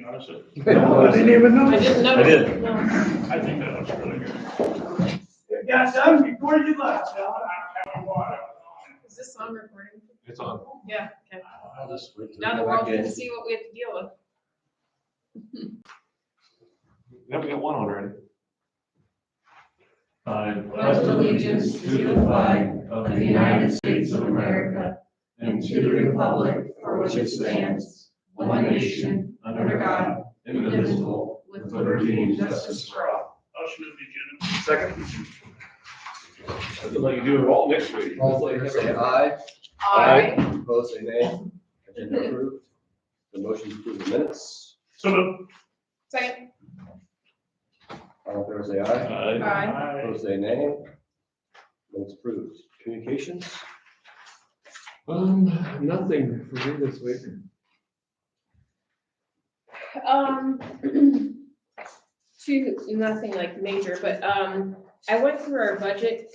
notice it? No, I didn't even know. I didn't know. I did. No. I think that looks really good. Yeah, Doug, before you left, Is this on recording? It's on. Yeah, okay. I'll just wait till Now the we world go back can in. see what we have to deal with. Yeah, we got one already. I pledge allegiance to the flag of the United States of America and to the republic for which it stands, one nation, under God, indivisible, with liberty and justice for all. Motion to adjourn. Second. I'd like to do it all next week. All in favor, say aye. Aye. Opposed, say nay. Agenda approved. The motion to approve the minutes. So, Second. All in favor, say aye. Aye. Opposed, say nay. Minutes approved. Communications? Nothing for me this week. Nothing like major, but, I went through our budget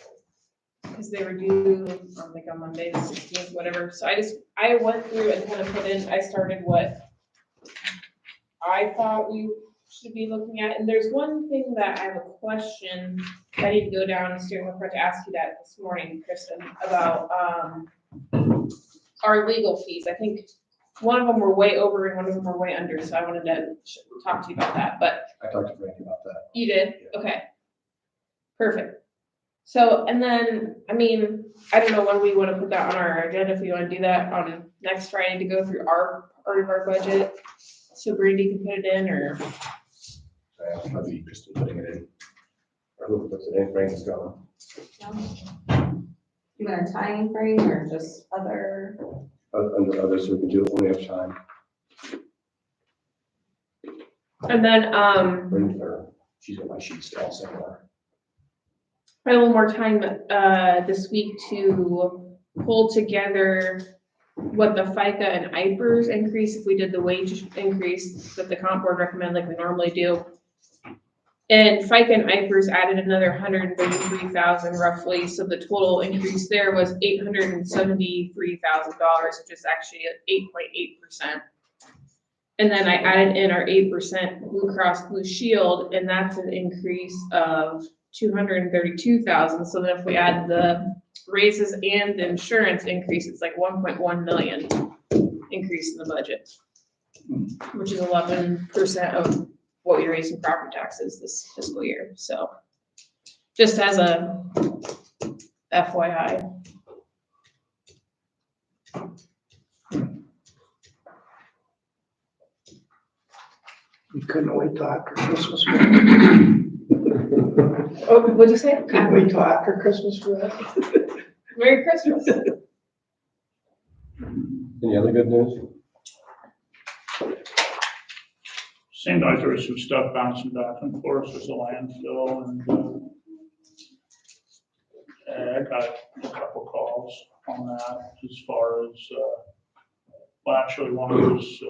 because they were due, like on Monday, the 16th, whatever. So I went through and kind of put in, I started what I thought we should be looking at. And there's one thing that I have a question. I need to go down and steer my part to ask you that this morning, Kristen, about, our legal fees. I think one of them were way over and one of them were way under. So I wanted to talk to you about that, but I talked to Frankie about that. you did? Okay. Perfect. So, and then, I mean, I don't know when we want to put that on our agenda, if we want to do that on next Friday to go through our part of our budget. So Brandy can put it in, or, Probably Kristen putting it in. Or whoever puts it in, Frank's gone. You want a time frame or just other? Under others, so we can do it when we have time. and then, Or she's got my sheet still somewhere. I have a little more time, this week to pull together what the FICA and IPERS increase, if we did the wage increase that the comp board recommend like we normally do. And FICA and IPERS added another 133,000 roughly, so the total increase there was $873,000, which is actually at 8.8%. And then I added in our 8% Blue Cross Blue Shield, and that's an increase of 232,000. So then if we add the raises and the insurance increase, it's like 1.1 million increase in the budget, which is 11% of what we raised in property taxes this fiscal year. So just as a FYI. You couldn't wait till after Christmas. Oh, what'd you say? Couldn't wait till after Christmas for that. Merry Christmas. Any other good news? seemed like there was some stuff bouncing back and forth as a landfill, and I got a couple calls on that as far as, well, actually one of those,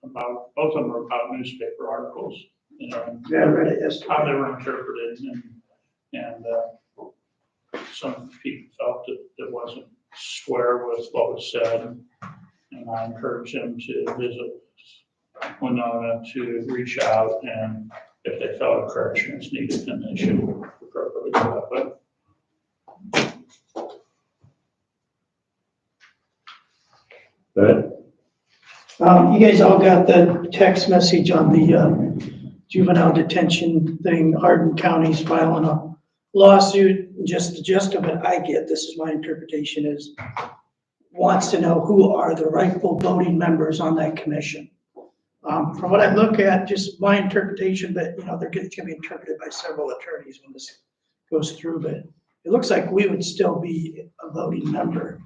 about, both of them are about newspaper articles, and Yeah, I read it yesterday. how they were interpreted, and some people felt that it wasn't square with what was said, and I encouraged them to visit Winona to reach out, and if they felt a correction is needed, then they should appropriately do that. You guys all got the text message on the juvenile detention thing. Hardin County's filing a lawsuit. Just the gist of it I get, this is my interpretation, is wants to know who are the rightful voting members on that commission. From what I look at, just my interpretation, but you know, they're going to be interpreted by several attorneys when this goes through, but it looks like we would still be a voting member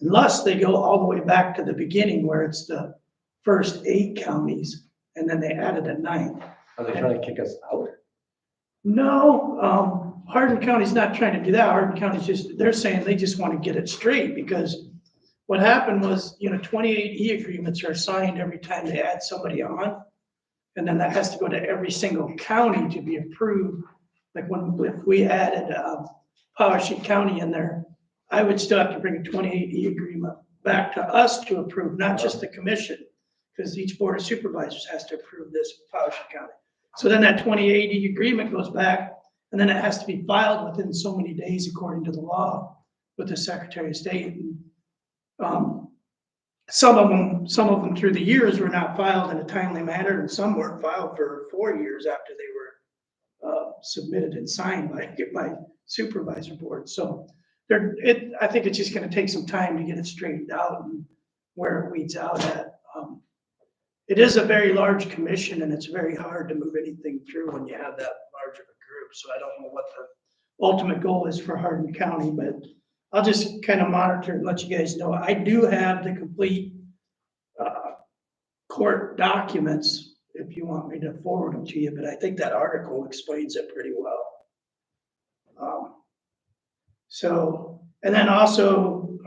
unless they go all the way back to the beginning where it's the first 8 counties and then they added a 9th. Are they trying to kick us out? No, Hardin County's not trying to do that. Hardin County's just, they're saying they just want to get it straight because what happened was, you know, 28 e-agreements are signed every time they add somebody on. And then that has to go to every single county to be approved. Like if we added Powashik County in there, I would still have to bring a 28 e-agreement back to us to approve, not just the commission. because each board of supervisors has to approve this for Powashik County. So then that 2080 agreement goes back, and then it has to be filed within so many days according to the law with the Secretary of State. And, some of them through the years were not filed in a timely manner, and some weren't filed for 4 years after they were submitted and signed by supervisor board. So I think it's just gonna take some time to get it straightened out and where it weeds out at. It is a very large commission, and it's very hard to move anything through when you have that large of a group. So I don't know what the ultimate goal is for Hardin County, but I'll just kind of monitor and let you guys know. I do have the complete court documents if you want me to forward them to you, but I think that article explains it pretty well. So, and then also,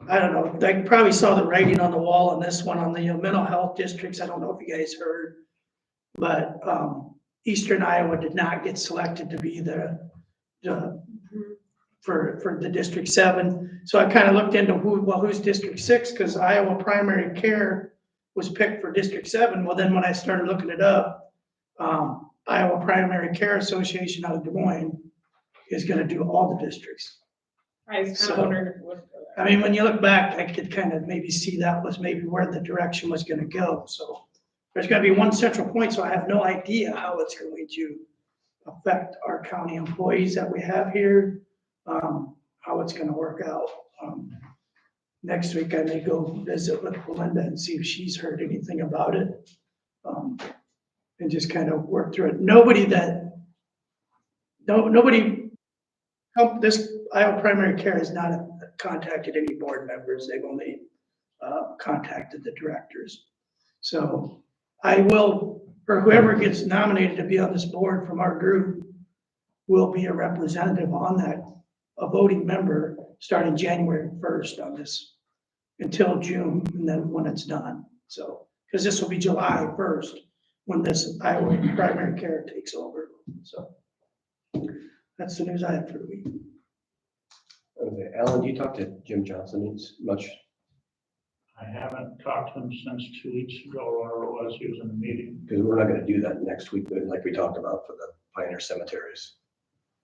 I don't know, they probably saw the writing on the wall on this one on the mental health districts. I don't know if you guys heard, but Eastern Iowa did not get selected to be for the District 7. So I kind of looked into who's District 6, because Iowa Primary Care was picked for District 7. Well, then when I started looking it up, Iowa Primary Care Association out of Des Moines is gonna do all the districts. I was kind of wondering if it would go there. I mean, when you look back, I could kind of maybe see that was maybe where the direction was gonna go. So there's gonna be one central point, so I have no idea how it's going to affect our county employees that we have here, how it's gonna work out. Next week, I may go visit with Belinda and see if she's heard anything about it. And just kind of work through it. This Iowa Primary Care has not contacted any board members. They've only contacted the directors. So I will, or whoever gets nominated to be on this board from our group will be a representative on that, a voting member starting January 1st on this until June, and then when it's done. So, because this will be July 1st when this Iowa Primary Care takes over. So that's the news I have for the week. Okay, Alan, do you talk to Jim Johnson much? I haven't talked to him since 2 weeks ago, or whatever it was, he was in the meeting. Because we're not gonna do that next week, but like we talked about for the Pioneer Cemeteries.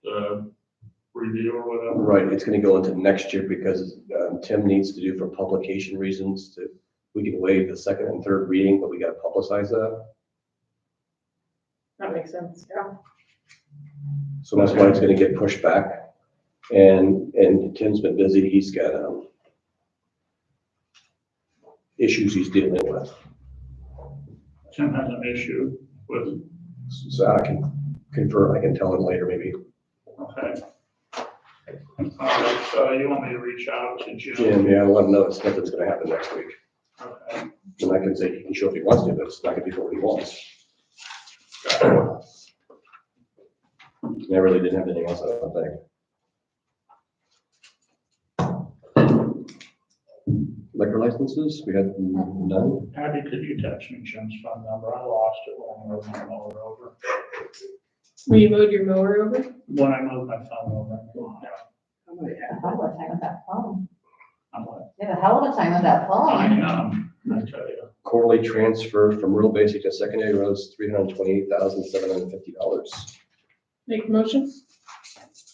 The review or whatever. Right, it's gonna go into next year because Tim needs to do for publication reasons we can waive the second and third reading, but we gotta publicize that. That makes sense, yeah. So that's why it's gonna get pushed back. And Tim's been busy, he's got issues he's dealing with. Tim has an issue with, So I can confer, I can tell him later maybe. okay. All right, so you want me to reach out to Jim? Jim, yeah, I'll let him know it's nothing's gonna happen next week. Okay. And I can say he can show if he wants to, but it's not gonna be what he wants. I really didn't have anything else, I don't think. Liquor licenses, we had none. Abby, could you text me Jim's phone number? I lost it when I moved my mower over. When you mowed your mower over? When I moved my phone over. Yeah, A hell of a time with that phone. I'm like, You have a hell of a time with that I phone. know, I tell you. Quarterly transfer from rural basic to secondary roads, $328,750. Make a motion? Is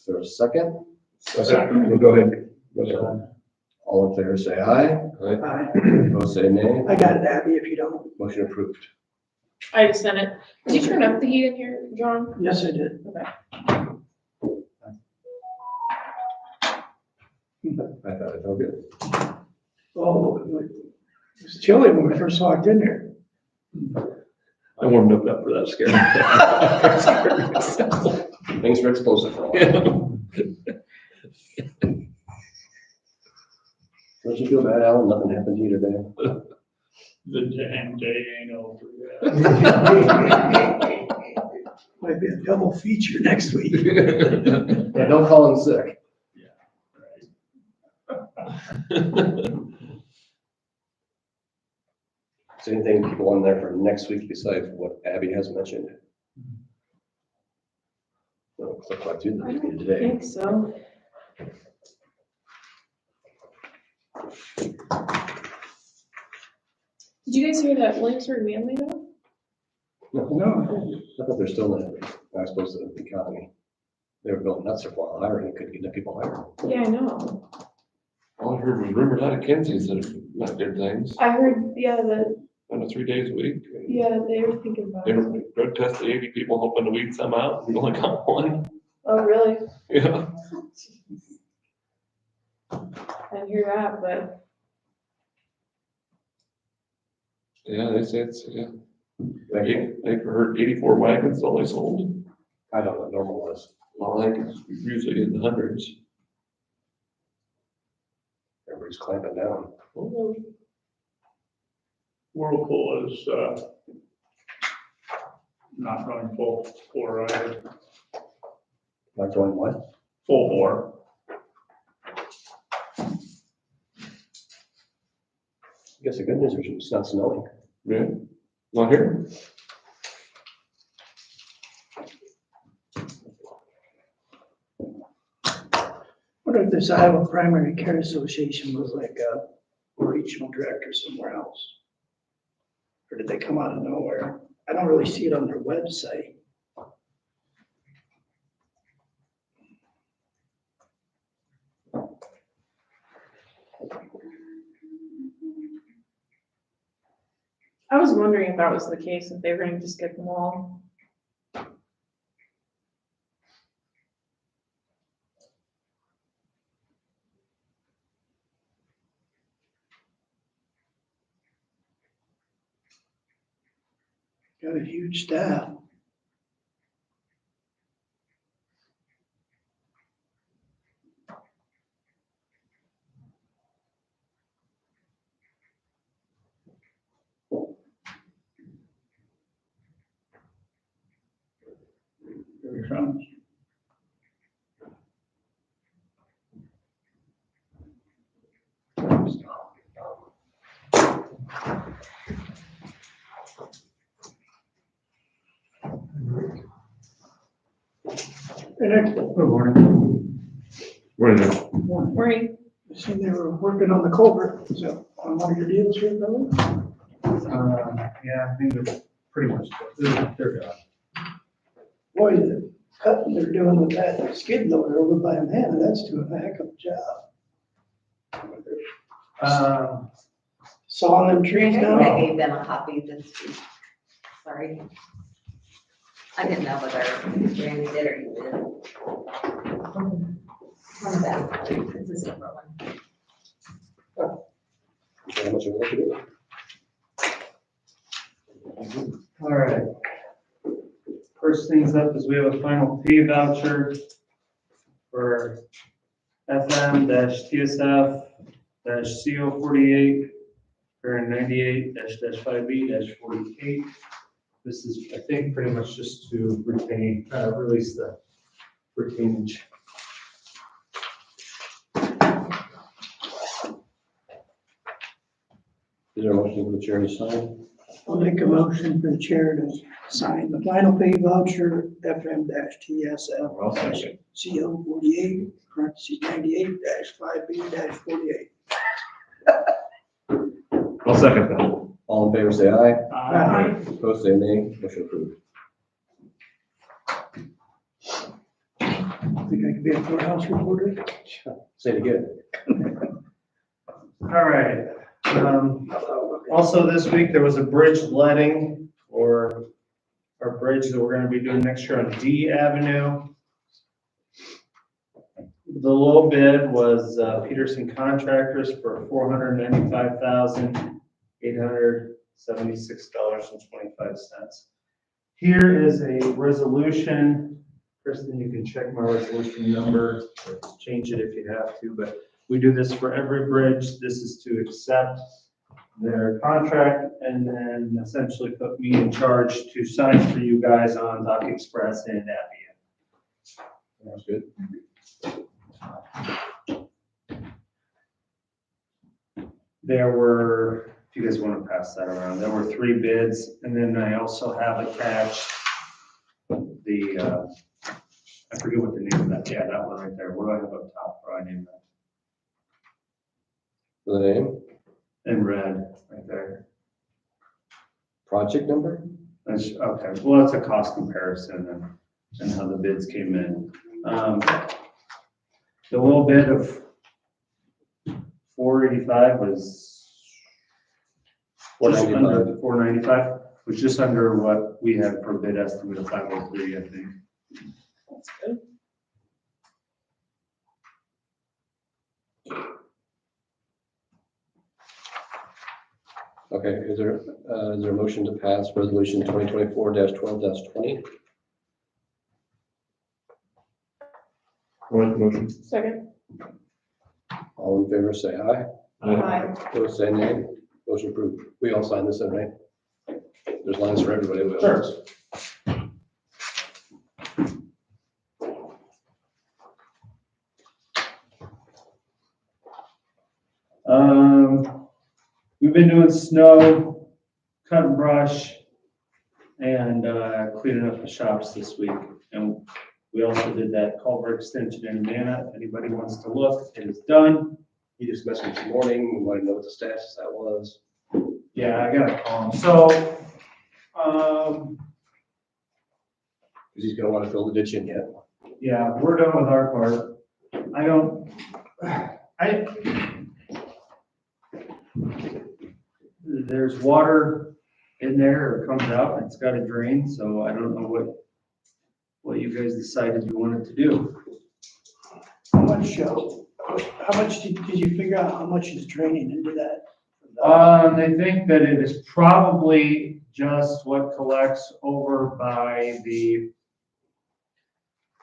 there a second? Second. Go ahead. All in favor, say aye. Opposed, say nay. I got it, Abby, if you don't. Motion approved. I just sent it. Did you turn up the heat in here, John? Yes, I did. Okay. I thought it felt good. Oh, it was chilly when we first walked in there. I warmed up for that scare. Things were explosive for a while. Don't you feel bad, Alan? Nothing happened to you today? The damn day ain't over yet. Might be a double feature next week. Yeah, don't call in sick. Is there anything people on there for next week besides what Abby has mentioned? Well, click right through I the don't today. think so. Did you guys hear that Williamsburg Manly though? No, I thought they're still in, I suppose, the economy. They were going nuts for a while, hiring, they couldn't get the people hired. Yeah, I know. All I heard was rumors out of Kenzie's that have not did things, I heard, yeah, that, under 3 days a week. yeah, they were thinking about They it. were drug tested 80 people hoping to weed some out, we only got one. Oh, really? Yeah. I didn't hear that, but Yeah, they say it's, yeah. Like, They've heard 84 wagons only sold. I don't know what normal was. Well, I think it's usually in the hundreds. Everybody's clamping down. Whirlpool is, not running full bore either, Like going what? full bore. I guess the good news is it's not snowing. Yeah, not here. what if this Iowa Primary Care Association was like a regional director somewhere else? Or did they come out of nowhere? I don't really see it on their website. I was wondering if that was the case, if they were going to just get them all. Got a huge staff. Here it comes. Good morning. Morning. I seen they were working on the culvert, so on one of your deals here, Billy? Yeah, I think they're pretty much, they're done. Boy, the cutting they're doing with that skid loader over by Amana, that's doing a heck of a job. Sawing them trees I down. gave them a copy this week. Sorry. I didn't know whether Randy did or you did. One of them, it's a separate one. How much work to do? All right. First things up is we have a final pay voucher for FM-TSF-CO48 for 98-5B-48. This is, I think, pretty much just to retain, release the retainage. Is there a motion for the chair to sign? I'll make a motion for the chair to sign the final pay voucher, FM-TSF I'll second. CO 48, parentheses 98-5B-48. I'll second that. All in favor, say aye. Aye. Opposed, say nay. Motion approved. Think I could be a courthouse reporter? Say it again. All right. Also this week, there was a bridge letting for our bridge that we're gonna be doing next year on D Avenue. The low bid was Peterson Contractors for $495,876.25. Here is a resolution. Kristen, you can check my resolution number, or change it if you have to, but we do this for every bridge. This is to accept their contract and then essentially put me in charge to sign for you guys on Dock Express and Appian. That's good. There were, if you guys want to pass that around, there were 3 bids, and then I also have attached the, I forget what the name of that, yeah, that one right there. What do I have up top? What do I name that? For the name? In red, right there. project number? Okay, well, it's a cost comparison and how the bids came in. The low bid of 485 was just under the 495, was just under what we had for bid estimate of 503, I think. That's good. Okay, is there a motion to pass resolution 2024-12-20? Motion. Second. All in favor, say aye. Aye. Opposed, say nay. Motion approved. We all sign this in, right? There's lines for everybody. Sure. We've been doing snow, cutting brush, and cleaning up the shops this week. And we also did that culvert extension in Amana. If anybody wants to look, it is done. He just messaged me this morning. We want to know what the status that was. Yeah, I gotta call him. So, Because he's gonna want to fill the ditch in yet. yeah, we're done with our part. There's water in there, or comes out, and it's gotta drain, so I don't know what you guys decided you wanted to do. How much did you figure out how much is draining into that? They think that it is probably just what collects over by the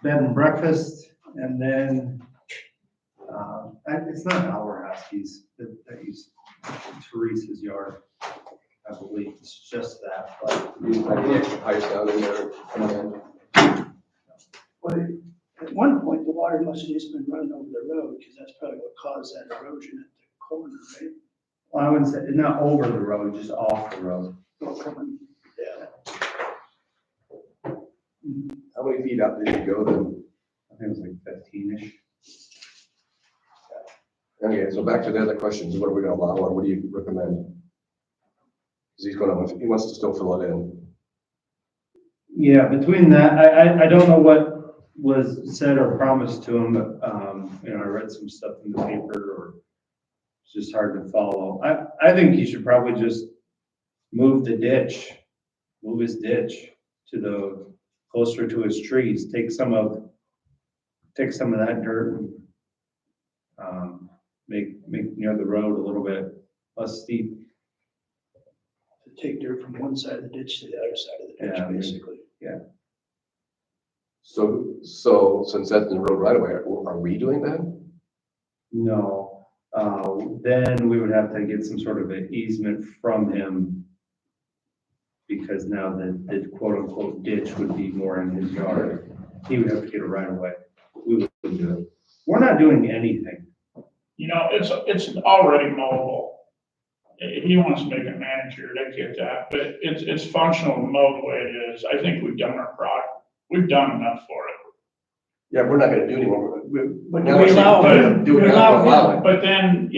bed and breakfast, and then, it's not our house, he's Teresa's yard, I believe, it's just that, but. These might be extra pipes down in there. Well, at one point, the water must have just been running over the road, because that's probably what caused that erosion at the corner, right? Well, I wouldn't say, not over the road, just off the road. Yeah. How many feet out did you go then? I think it was like 15-ish. Okay, so back to the other questions. What are we gonna allow or what do you recommend? Because he wants to still fill it in. Yeah, between that, I don't know what was said or promised to him, but, I read some stuff in the paper, or it's just hard to follow. I think he should probably just move his ditch to closer to his trees, take some of that dirt and, make near the road a little bit less steep. To take dirt from one side of the ditch to the other side of the Yeah, ditch, basically. So since that's in the road right away, are we doing that? No, then we would have to get some sort of an easement from him, because now the quote unquote ditch would be more in his yard. He would have to get it right away. We wouldn't do it. We're not doing anything. You know, it's already mowable. He wants to make it manicured, I get that, but it's functional to mow the way it is. I think we've done our product. We've done enough for it. Yeah, we're not gonna do anymore. But do we allow him? Do we allow it? But then,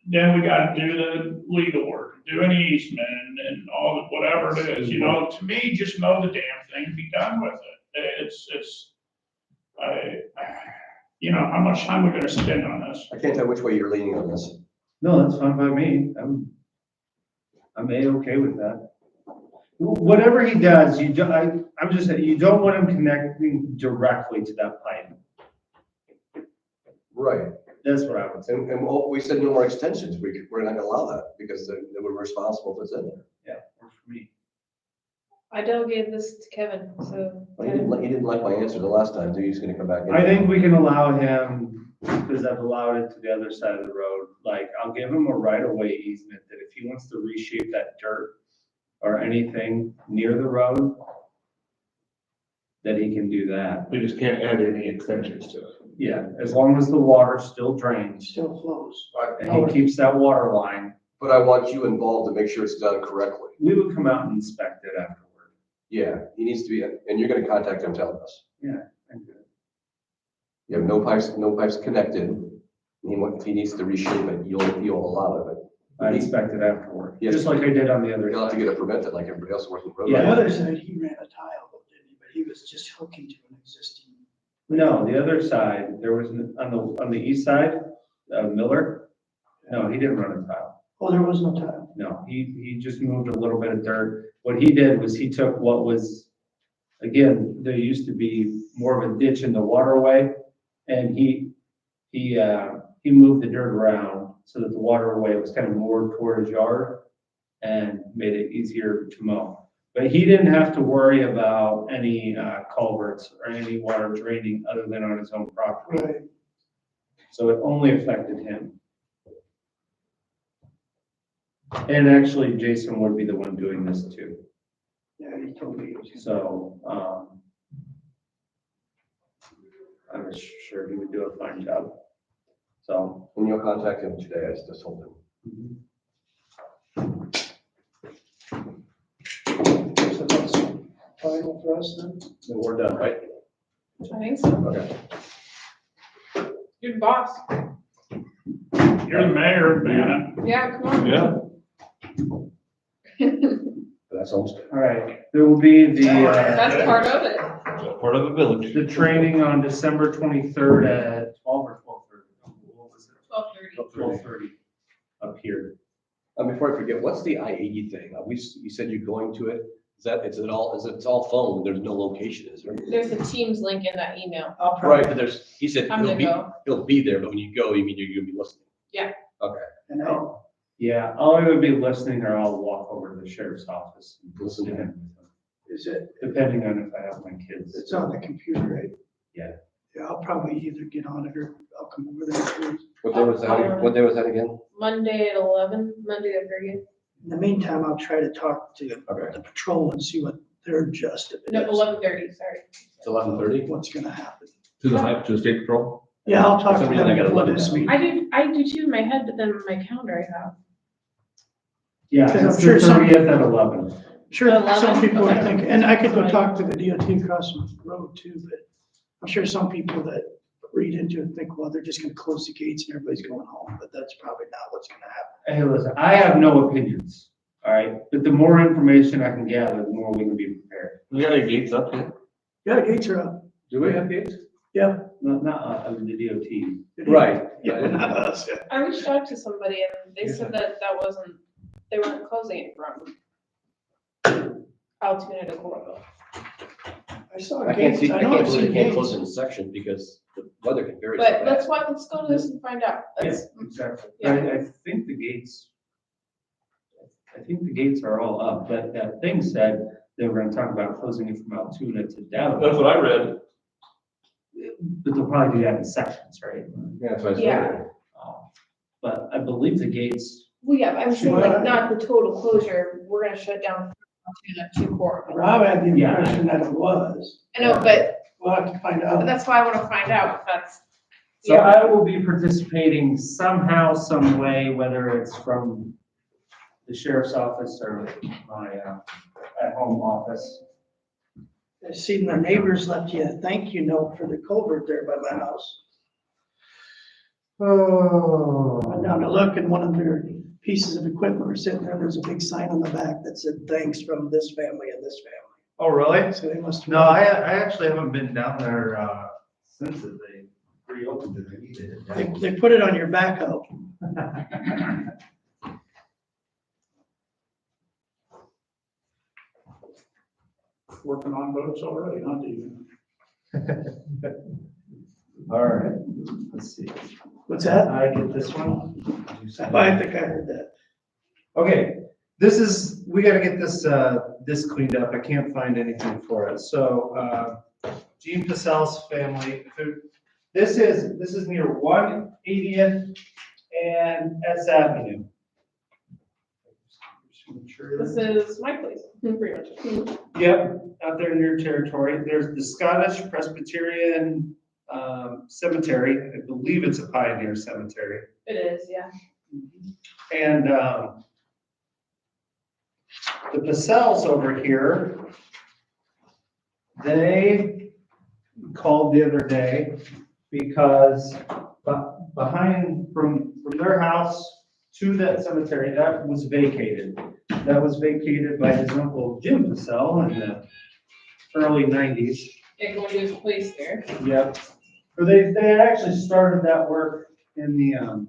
then we gotta do the legal work, do an easement and all, the whatever it is, to me, just mow the damn thing and be done with it. How much time we're gonna spend on this? I can't tell which way you're leaning on this. No, that's fine by me. I'm A-okay with that. Whatever he does, I'm just saying, you don't want him connecting directly to that pipe. Right. That's what I would say. And we said no more extensions. We're not gonna allow that because then we're responsible if it's in there. Yeah, or for me. I delegated this to Kevin, so. Well, he didn't like my answer the last time, so he's gonna come back. I think we can allow him, because I've allowed it to the other side of the road, like, I'll give him a right-of-way easement that if he wants to reshape that dirt or anything near the road, that he can do that. We just can't add any extensions to it. Yeah, as long as the water still drains Still flows. and he keeps that water line, But I want you involved to make sure it's done correctly. we would come out and inspect it afterward. Yeah, he needs to be, and you're gonna contact him, telling us. Thank you. You have no pipes connected. If he needs to reshape it, you'll allow it, but I inspect it afterward, Yes. just like I did on the other You'll have to side. get it prevented like everybody else working the road. The Yeah. other side, he ran a tile, though, didn't he? But he was just hooking to an existing. No, the other side, there was, on the east side, Miller, no, he didn't run a tile. Oh, there was no tile. No, he just moved a little bit of dirt. What he did was he took what was, again, there used to be more of a ditch in the waterway, and he moved the dirt around so that the waterway was kind of more toward his yard and made it easier to mow. But he didn't have to worry about any culverts or any water draining other than on his own property. Right. So it only affected him. And actually, Jason would be the one doing this too. Yeah, he told me. He was So, I'm sure he would do a fine job. So, When you'll contact him today, I just told him. So that's final for us then? Then we're done, right? I think so. Okay. You're the boss. You're the mayor, man. Yeah, come on. Yeah. That's almost. all right, there will be That's part of it. Part of the village. the training on December 23rd at 12 or 12:30. What was it? 12:30. 12:30 up here. Before I forget, what's the I-80 thing? You said you're going to it? It's all phone, there's no location, is there? There's a Teams link in that email. I'll probably, Right, but he said I'm gonna go. he'll be there, but when you go, you mean you're gonna be listening? and I'll, Yeah, I'll either be listening or I'll walk over to the sheriff's office and Listen to sit in him. with them, is it, depending on if I have my kids. it's on the computer, right? Yeah. Yeah, I'll probably either get on it or I'll come over there. What day was that? What day was that again? Monday at 11, Monday the 30th. In the meantime, I'll try to talk to Okay. the patrol and see what their adjustment No, is. 11:30, sorry. It's 11:30? What's gonna happen. To the state patrol? Yeah, I'll talk For to some reason I them got before 11 this now. meeting. I do too in my head, but then my calendar I have. Yeah, Because I'm it's sure the some- 30th at 11. Sure, some 11? people are Okay. thinking, and I could go talk to the DOT across the road too, but I'm sure some people that read into it think, well, they're just gonna close the gates and everybody's going home, but that's probably not what's gonna happen. Hey, listen, I have no opinions, all right? But the more information I can gather, the more we can be prepared. We got any gates up yet? Yeah, the gates are up. Do we have gates? Yeah. Not, I mean, the DOT. Right. Yeah, but not us. I reached out to somebody and they said that they weren't closing it from Altoona to Coralville. I saw I can't gates. see, I know can't I've believe seen they can't close gates. in a section because the weather can vary so But bad. let's go to this and find out. That's, Exactly. Yeah. I think the gates are all up, but that thing said they were gonna talk about closing it from Altoona to Dallas. That's what I read. But they'll probably do that in sections, right? Yeah, that's what I was Yeah. wondering. But I believe the gates, well, yeah, I'm saying Sure. like not the total closure. We're gonna shut down Altoona to Coralville. Rob had the Yeah. impression that it was. I know, but We'll have to find out. that's why I wanna find out if that's. so I will be participating somehow, some way, whether it's from the sheriff's office or my, at-home office. I seen their neighbors left you a thank you note for the culvert there by my house. Oh. Went down to look and one of their pieces of equipment were sitting there. There's a big sign on the back that said, thanks from this family and this family. Oh, really? So they must. No, I actually haven't been down there, since they reopened it. I need it. They put it on your backhoe. Working on boats already, huh, Dean? All right, let's see. What's that? I get this one? I think I heard that. Okay, we gotta get this cleaned up. I can't find anything for it. So, Gene Pacel's family, this is near 180th and S Avenue. This is my place, pretty much. Yep, out there in your territory. There's the Scottish Presbyterian Cemetery. I believe it's a pioneer cemetery. It is, yeah. And the Pacels over here, they called the other day because behind, from their house to that cemetery, that was vacated. That was vacated by his uncle Jim Purcell in the early 90s. Yeah, going to his place there. Yep. Or they actually started that work in the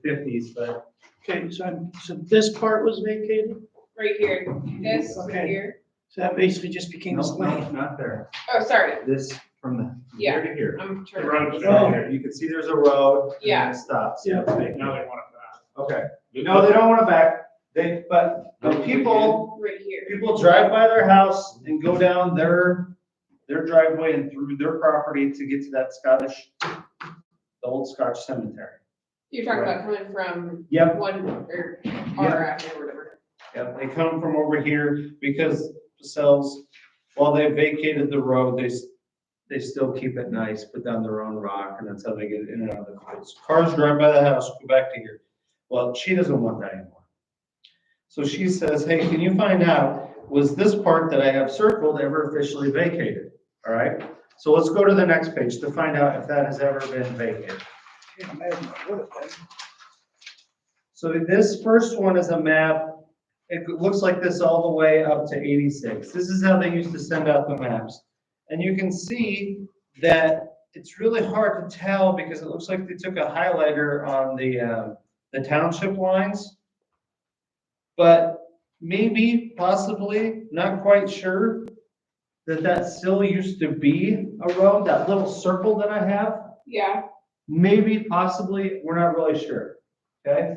50s, but Okay, so this part was vacated, Right here, this right Okay. here. so that basically just became this no, land. not there. Oh, sorry, This from the here to here. I'm The trying. road's Oh. down here. You can see there's a road. and Yeah. It stops. Yeah. Now they want it back. Okay. No, they don't want it back. But people Right here. People drive by their house and go down their driveway and through their property to get to that the old Scotch cemetery. You're talking about coming from Yep, one, or R Avenue or whatever. yep, they come from over here because Purcell's, while they vacated the road, they still keep it nice, put down their own rock, and that's how they get in and out of the fields. Cars drive by the house, go back to here. Well, she doesn't want that anymore. So she says, hey, can you find out, was this part that I have circled ever officially vacated? All right, so let's go to the next page to find out if that has ever been vacated. Can't imagine it would have been. So this first one is a map. It looks like this all the way up to 86. This is how they used to send out the maps. And you can see that it's really hard to tell because it looks like they took a highlighter on the township lines. But maybe, possibly, not quite sure, that still used to be a road, that little circle that I have. Yeah, Maybe, possibly, we're not really sure, okay?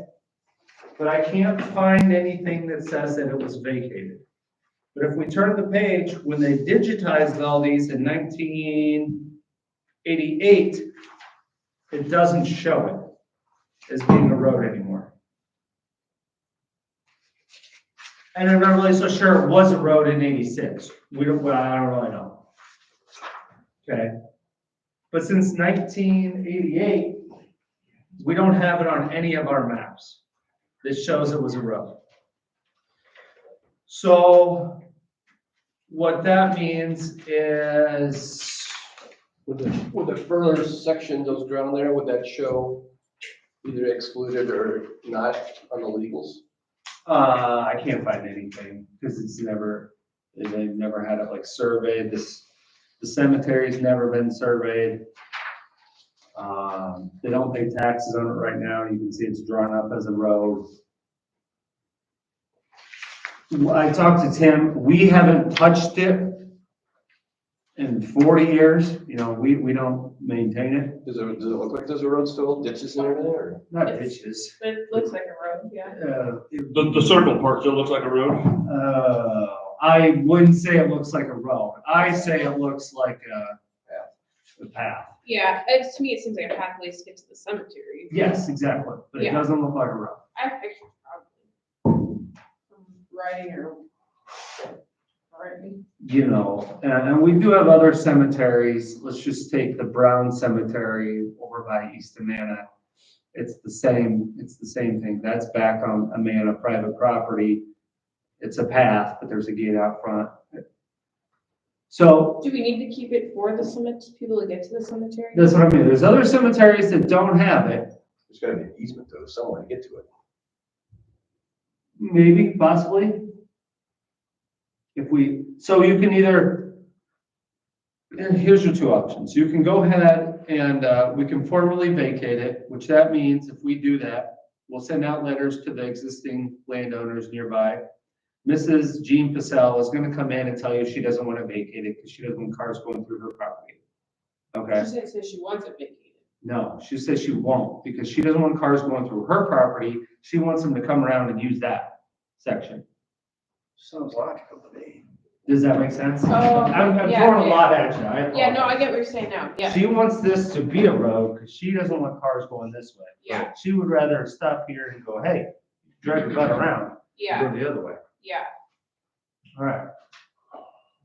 But I can't find anything that says that it was vacated. But if we turn the page, when they digitized all these in 1988, it doesn't show it as being a road anymore. And I'm not really so sure it was a road in 86. I don't really know. Okay. But since 1988, we don't have it on any of our maps. This shows it was a road. So what that means is, Would the further section, those drawn there, would that show either excluded or not on the legals? I can't find anything because they've never had it like surveyed. The cemetery's never been surveyed. They don't pay taxes on it right now. You can see it's drawn up as a road. I talked to Tim. We haven't touched it in 40 years. You know, we don't maintain it. Does it look like there's a road still, ditches and everything, or? Not ditches. it looks like a road, yeah. The circle part still looks like a road. I wouldn't say it looks like a road. I say it looks like a path. Yeah, to me, it seems like a pathway to get to the cemetery. Yes, exactly. But it Yeah. doesn't look like a road. I have pictures probably. From riding or. Riding. You know, and we do have other cemeteries. Let's just take the Brown Cemetery over by East Amana. It's the same thing. That's back on Amana private property. It's a path, but there's a gate out front. So Do we need to keep it for the people to get to the cemetery? that's what I mean. There's other cemeteries that don't have it. There's gotta be an easement though, somewhere to get to it. Maybe, possibly. So you can either, and here's your two options. You can go ahead and we can formally vacate it, which that means if we do that, we'll send out letters to the existing landowners nearby. Mrs. Jean Purcell is gonna come in and tell you she doesn't want to vacate it because she doesn't want cars going through her property. Okay? She said she wants it vacated. No, she says she won't because she doesn't want cars going through her property. She wants them to come around and use that section. Sounds logical to me. Does that make sense? Oh, I'm yeah, throwing a yeah. lot at you. Yeah, no, I get what you're saying now, yeah, She wants this to be a road because she doesn't want cars going this way. yeah, She would rather stop here and go, hey, drive your butt around, yeah, go the other way. yeah. All right.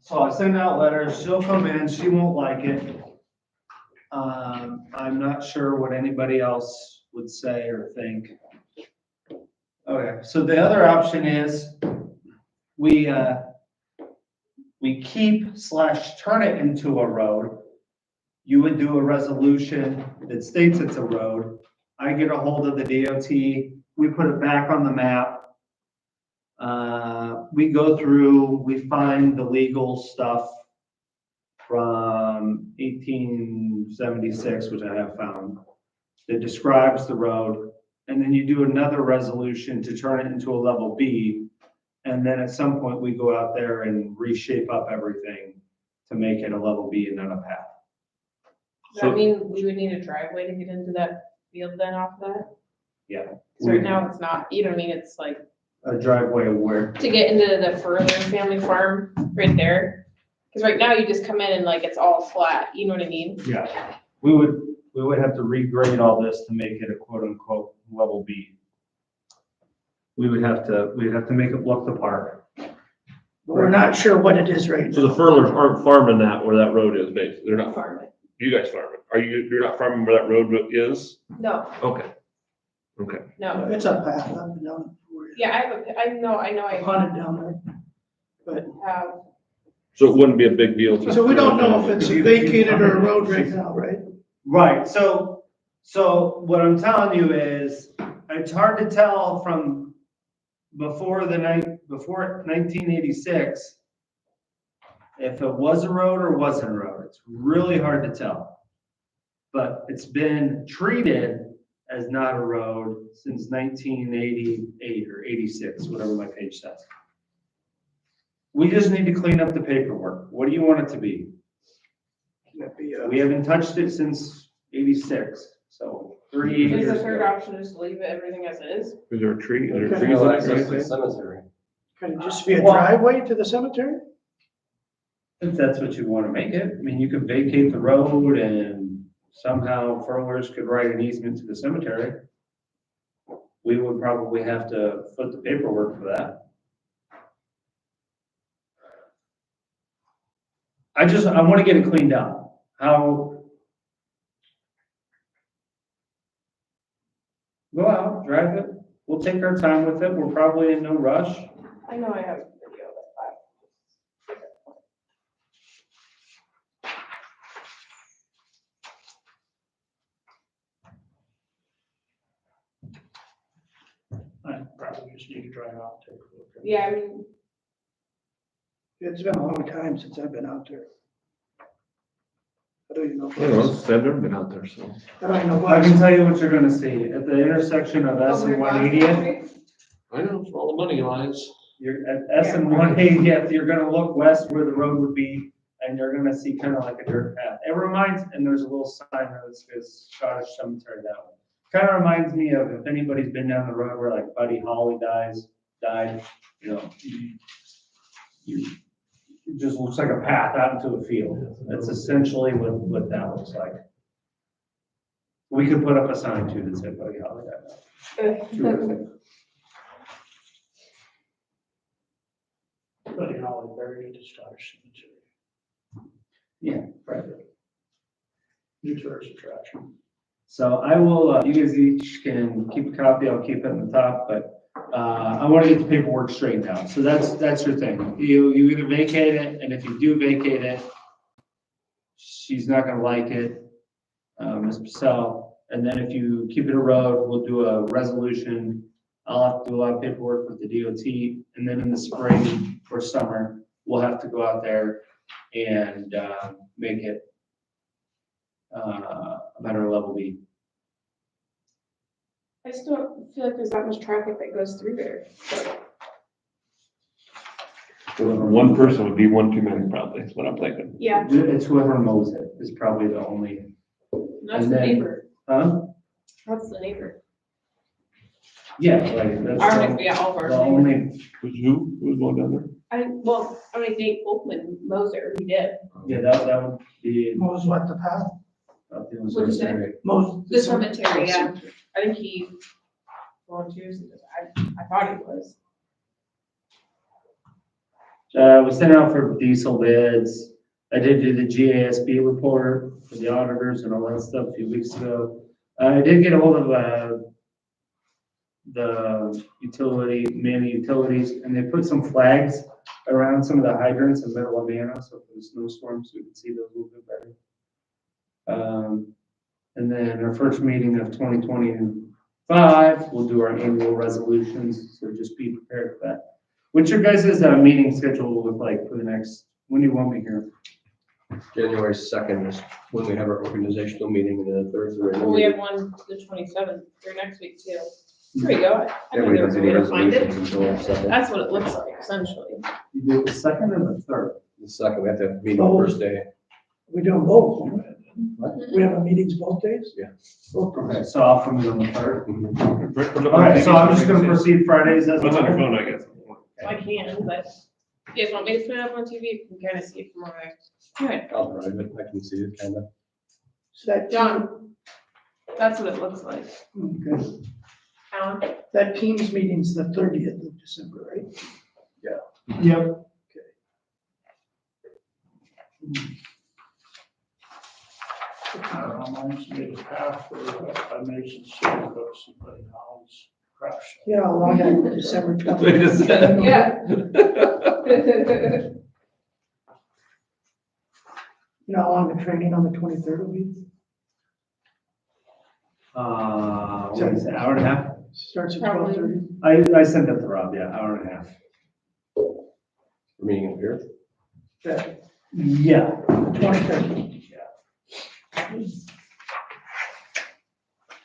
So I send out letters, she'll come in, she won't like it. I'm not sure what anybody else would say or think. Okay, so the other option is we keep/turn it into a road. You would do a resolution that states it's a road. I get a hold of the DOT we put it back on the map. We go through, we find the legal stuff from 1876, which I have found, that describes the road. And then you do another resolution to turn it into a level B. And then at some point, we go out there and reshape up everything to make it a level B and not a path. Does that mean we would need a driveway to get into that field then off that? Yeah. So right now it's not, you know what I mean, it's like A driveway where, to get into the further family farm right there. Cause right now you just come in and like it's all flat, you know what I mean? yeah, we would have to regrade all this to make it a quote unquote level B. We'd have to make it look the part. We're not sure what it is right So now. the furlers aren't farming that where that road is, basically. They're not, Farm it. you guys farm it. You're not farming where that road is? No, Okay. Okay. no. It's a path up and down. Yeah, I know I Hunted down there. But, have, So it wouldn't be a big deal to. so we don't know if it's vacated or a road right now, right? Right, so what I'm telling you is, it's hard to tell from before 1986 if it was a road or wasn't a road. It's really hard to tell. But it's been treated as not a road since 1988 or 86, whatever my page says. We just need to clean up the paperwork. What do you want it to be? That'd be, We haven't touched it since 86, so 3 is years the third ago. option just to leave it everything as it is? Is there a tree? Are there Okay. trees in No it or access to the anything? cemetery. Could it just be a Well- driveway to the cemetery? If that's what you want to make it, I mean, you could vacate the road and somehow furlers could write an easement to the cemetery. We would probably have to foot the paperwork for that. I want to get it cleaned up. How? Go out, drive it. We'll take our time with it. We're probably in no rush. I know I have a video of I probably just need to drive out, take a look. that. Yeah, I mean, It's been a long time since I've been out there. I don't even know. I don't know, I've never been out there, so. I don't even know I can what. tell you what you're gonna see. At the intersection of S and 180th, I know, it's where all the money lies. you're at S and 180th, you're gonna look west where the road would be, and you're gonna see kind of like a dirt path. It reminds, and there's a little sign that says Scottish Cemetery that way. Kind of reminds me of if anybody's been down the road where like Buddy Holly died, you know. It just looks like a path out into a field. That's essentially what that looks like. We could put up a sign too that said Buddy Holly died. Terrific. Buddy Holly buried at the Scottish Cemetery. Yeah, right. New tourist attraction. So I will, you guys each can keep a copy, I'll keep it in the top, but, I want to get the paperwork straightened out. So that's your thing. You either vacate it, and if you do vacate it, she's not gonna like it, Ms. Purcell. And then if you keep it a road, we'll do a resolution. I'll have to do a lot of paperwork with the DOT, and then in the spring or summer, we'll have to go out there and, make it a better level B. I just don't feel like there's that much traffic that goes through there. One person would be one too many, probably, is what I'm thinking. Yeah, It's whoever mows it is probably the only, that's And the then- neighbor, huh? that's the neighbor. Yeah, like, that's Our, the yeah, all of our the neighbors. only, Who's going down there? I mean, Nate Folkman Moser, he did. yeah, that would be. Mows what, the path? What'd you say? Mows. The cemetery, yeah. I think he volunteers, I thought he was. We sent out for diesel bids. I did do the GASB report for the auditors and all that stuff a few weeks ago. I did get a hold of, the Manny Utilities, and they put some flags around some of the hydrants in Middle Amana, so for the snowstorms, we can see those a little bit better. And then our first meeting of 2025, 5, we'll do our annual resolutions, so just be prepared for that. What's your guys' meeting schedule look like for the next, when do you want me here? January 2nd is when we have our organizational meeting, and then the third is the regular Well, we have meeting. one the 27th, or next week too. There we go. I Yeah, know we there don't was a do way any to find it. resolutions until the second. That's what it looks like essentially. You do it the 2nd or the 3rd? The second, we have to have meeting the first day. We're doing both. We have meetings both days? Yeah. Both days. Okay, so I'll come in on the 3rd. Mhm. Okay, so I'm just gonna proceed Fridays as What's on your well. phone, I guess? I can, but if you guys want me to put it up on TV, you can kind of see it from over there. All right, I'll drive it, I can see it kind of. So that, John, that's what it looks like. okay. Alan? That Teams meeting's the 30th of December, right? Yep. Mine's made a password by Mason City, but somebody else crashed. Yeah, I'll log on December They just 20th. said- Yeah. You know how long the training on the 23rd will be? What is it, hour and a half? Starts at Probably. 12:30. I sent that to Rob, yeah, hour and a half. Meeting up here. Yeah. 23rd.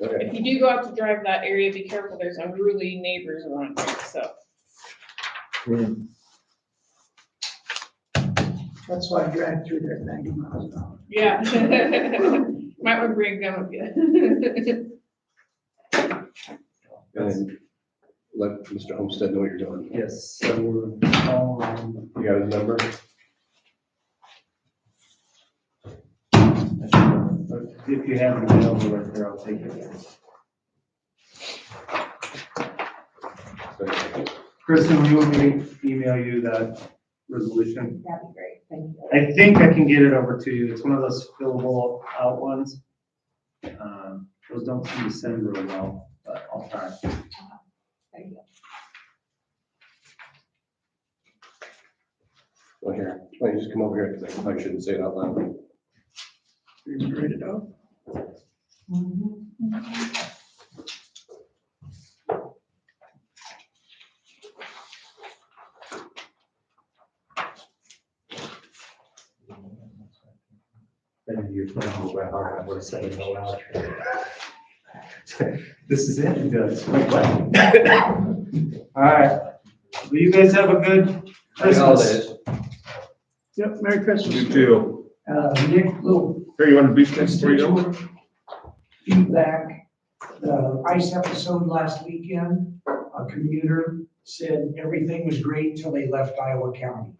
Okay. If you do go out to drive that area, be careful, there's unruly neighbors around there, so. That's why I drive through there at 90 miles an hour. Yeah. Might want to bring a gun with you. And let Mr. Homestead know what you're doing. Yes, so we're, You got his number? if you have it available right there, I'll take it. Kristen, will you want me to email you that resolution? That'd be great, thank you. I think I can get it over to you. It's one of those fillable out ones. Those don't seem to send really well, but I'll try. Thank you. Well, here, why don't you just come over here, because I probably shouldn't say it out loud. You just write it out. Then you're playing whole by heart, I would have said it out loud. This is it, it does. All right. Well, you guys have a good Christmas. Holidays. Yep, Merry Christmas. You too. Nick, little Here, you want to beef this before you go? feedback. The ice episode last weekend, a commuter said everything was great until they left Iowa County.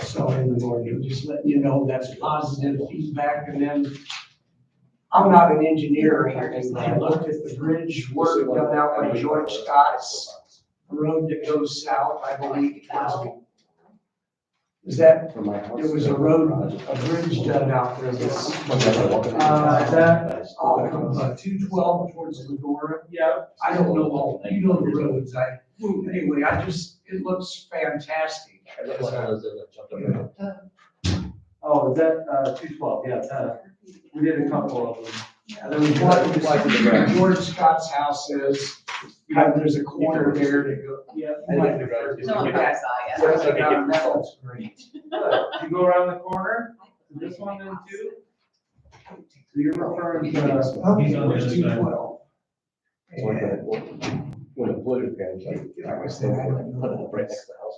So in the morning, just letting you know that's positive feedback. And then I'm not an engineer or anything, but I looked at the bridge work done out by George Scott's, the road that goes south, I believe it was. Is that, From my house. there was a road, a bridge done out there this, That, from 212 towards Medora. yeah. I don't know all, you know the roads, anyway, it looks fantastic. Oh, is that, 212, yeah, we did a couple of them. There was one, where George Scott's house is, there's a corner there to go. Yeah. No, I saw, yeah. That looks great. You go around the corner, this one and two? So you're referring to, Okay, it was 212. When the polluted pans, like, Like I said, I don't know. right next to the house.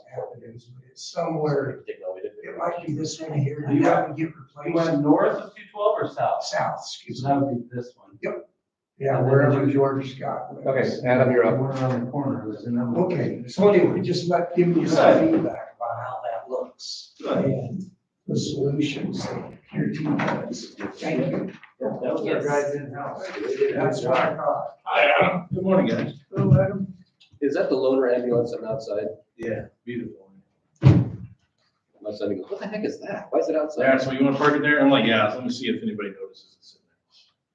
It's somewhere, it might be this one here, You that would get you went replaced. north of 212 or south? South, excuse So me. that would be this one. Yeah, wherever George Scott lives. Okay, Adam, you're up. One around the corner, there's another. Okay, so anyway, just give you some feedback about how that looks and the solutions that your team has. Thank you. That was our Yes. guys in-house. That's what I thought. Hi, Adam. Good morning, guys. Hello, Adam. Is that the loaner ambulance sitting outside? Yeah, beautiful. My son goes, what the heck is that? Why is it outside? Yeah, so you want to park it there? I'm like, yeah, let me see if anybody notices it sitting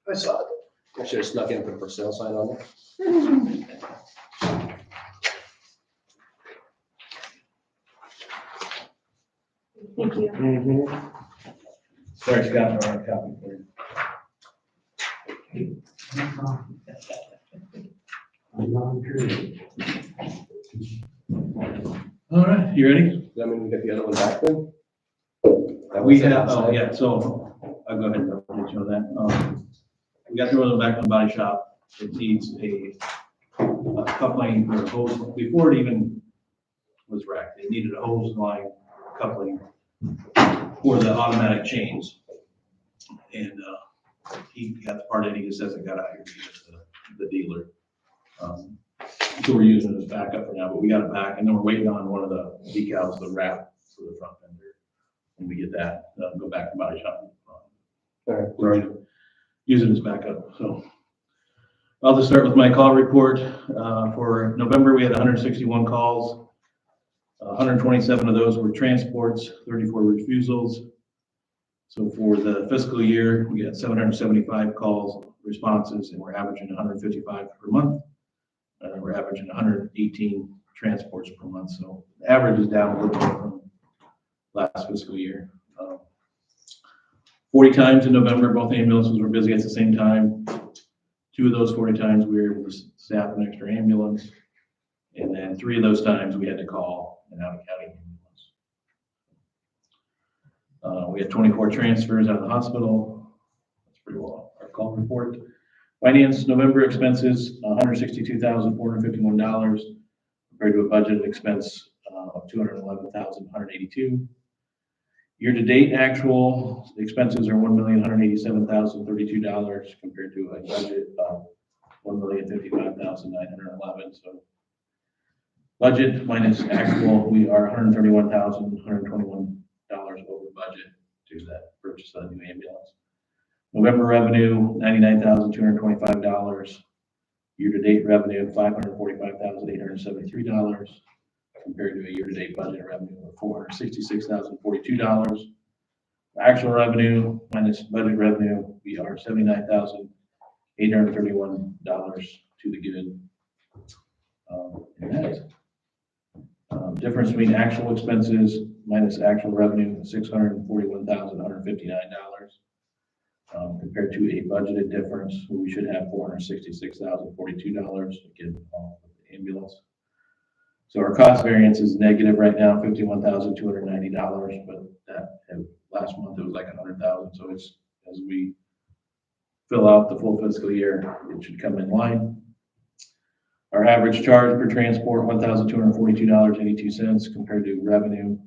there. I saw it. I should have snuck in and put a for sale sign on it. Thank you. Sorry, Scott, I don't have a copy for you. Non-period. All right, you ready? Does that mean we get the other one back then? That We was it have, oh, outside. yeah, so, I'll go ahead and let you know that. We got the other one back in the body shop. It needs a coupling or hose, before it even was wrecked, it needed a hose line coupling for the automatic chains. And, he got the part in, he just hasn't got out here to get the dealer. So we're using it as backup for now, but we got it back, and then we're waiting on one of the decals, the wrap for the front fender. When we get that, go back to body shop. All right. We're already using it as backup, so. I'll just start with my call report. For November, we had 161 calls. 127 of those were transports, 34 refusals. So for the fiscal year, we got 775 calls, responses, and we're averaging 155 per month. We're averaging 118 transports per month, so the average is down a little bit from last fiscal year. 40 times in November, both ambulances were busy at the same time. 2 of those 40 times, we were able to staff an extra ambulance. And then 3 of those times, we had to call an out-of-county ambulance. We had 24 transfers out of the hospital. That's pretty well. Our call report. Finance, November expenses, $162,451 compared to a budgeted expense of $211,182. Year-to-date actual expenses are $1,187,032 compared to a budget of $1,055,911. So budget minus actual, we are $131,121 over budget to that purchase of the new ambulance. November revenue, $99,225. Year-to-date revenue, $545,873 compared to a year-to-date budget revenue of $466,042. Actual revenue minus budget revenue, we are $79,831 to the good. And that is difference between actual expenses minus actual revenue, $641,159. Compared to a budgeted difference, we should have $466,042 again with the ambulance. So our cost variance is negative right now, $51,290, but that last month it was like $100,000. So it's, as we fill out the full fiscal year, it should come in line. Our average charge per transport, $1,242.82 compared to revenue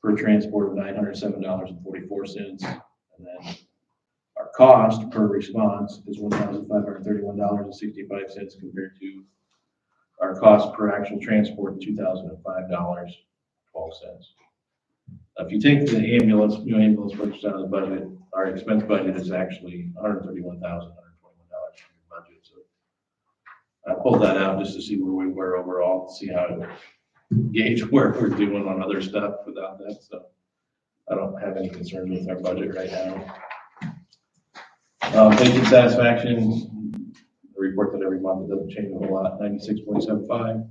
per transport of $907.44. And then our cost per response is $1,531.65 compared to our cost per actual transport, $2,005.12. If you take the new ambulance purchase out of the budget, our expense budget is actually $131,121 budget. So I pulled that out just to see where we were overall, see how to gauge where we're doing on other stuff without that. So I don't have any concerns with our budget right now. Patient satisfaction, I report that every month. It doesn't change a whole lot, 96.75.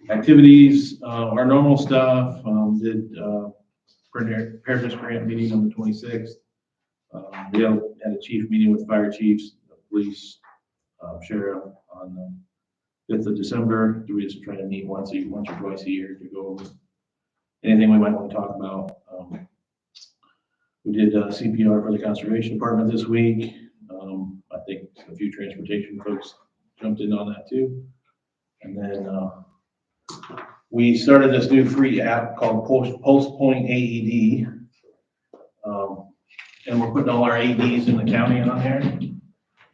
Activities, our normal stuff, did preparedness grant meeting on the 26th. We had a chief meeting with fire chiefs, the police, sheriff on the 5th of December. We just try to meet once or twice a year to go over anything we might want to talk about. We did CPR for the conservation department this week. I think a few transportation folks jumped in on that too. And then we started this new free app called PulsePoint AED. And we're putting all our AEDs in the county on there.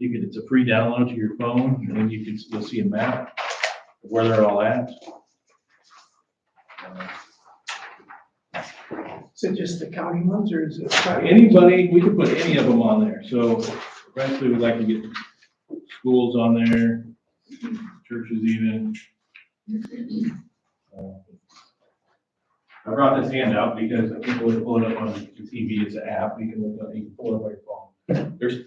It's a free download to your phone, and then you'll see a map of where they're all at. Is it just the county ones or is it? Anybody, we can put any of them on there. So eventually we'd like to get schools on there, churches even. I brought this handout because I think we'll pull it up on the TV. It's an app. You can look up, you can pull it up on your phone. There's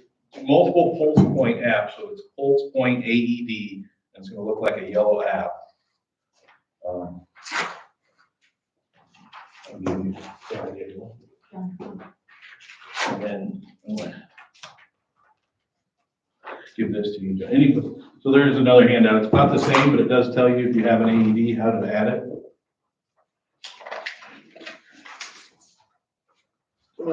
multiple PulsePoint apps. So it's PulsePoint AED, and it's going to look like a yellow app. I'll give you and then I'm gonna give this to you. So there is another handout. It's about the same, but it does tell you if you have an AED, how to add it.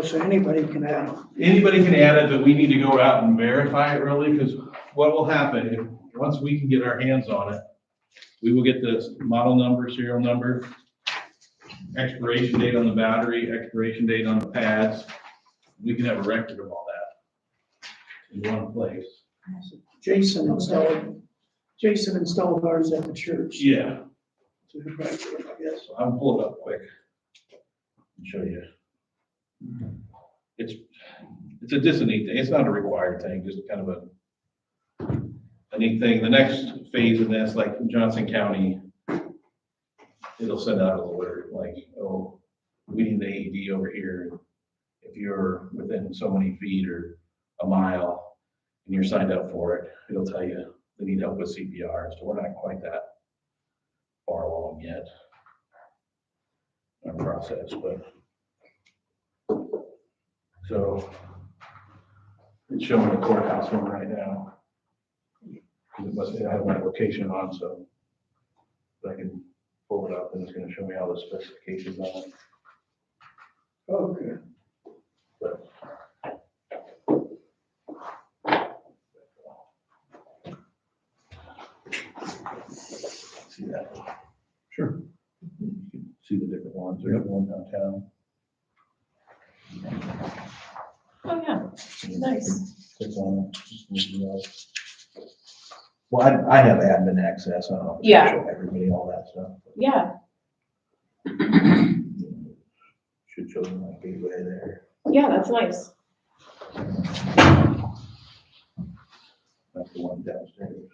So anybody can add them. Anybody can add it, but we need to go out and verify it really, because what will happen, once we can get our hands on it, we will get the model number, serial number, expiration date on the battery, expiration date on the pads. We can have a record of all that in one place. Jason installed ours at the church. Yeah, So I guess. so I'll pull it up quick and show you. It's just a neat thing. It's not a required thing, just kind of a neat thing. The next phase in this, like in Johnson County, it'll send out a alert like, oh, we need the AED over here. If you're within so many feet or a mile and you're signed up for it, it'll tell you they need help with CPR. So we're not quite that far along yet in our process, but so it's showing the courthouse one right now. It must have my location on, so I can pull it up and it's gonna show me all the specifications on it. Okay. But see that? Sure. You can see the different ones. There's one downtown. Oh, yeah, nice. Click on it, just move it up. Well, I have admin access. I don't know. Yeah. Show everybody all that stuff. Yeah, Should show them my gateway there. yeah, that's nice. That's the one downstairs.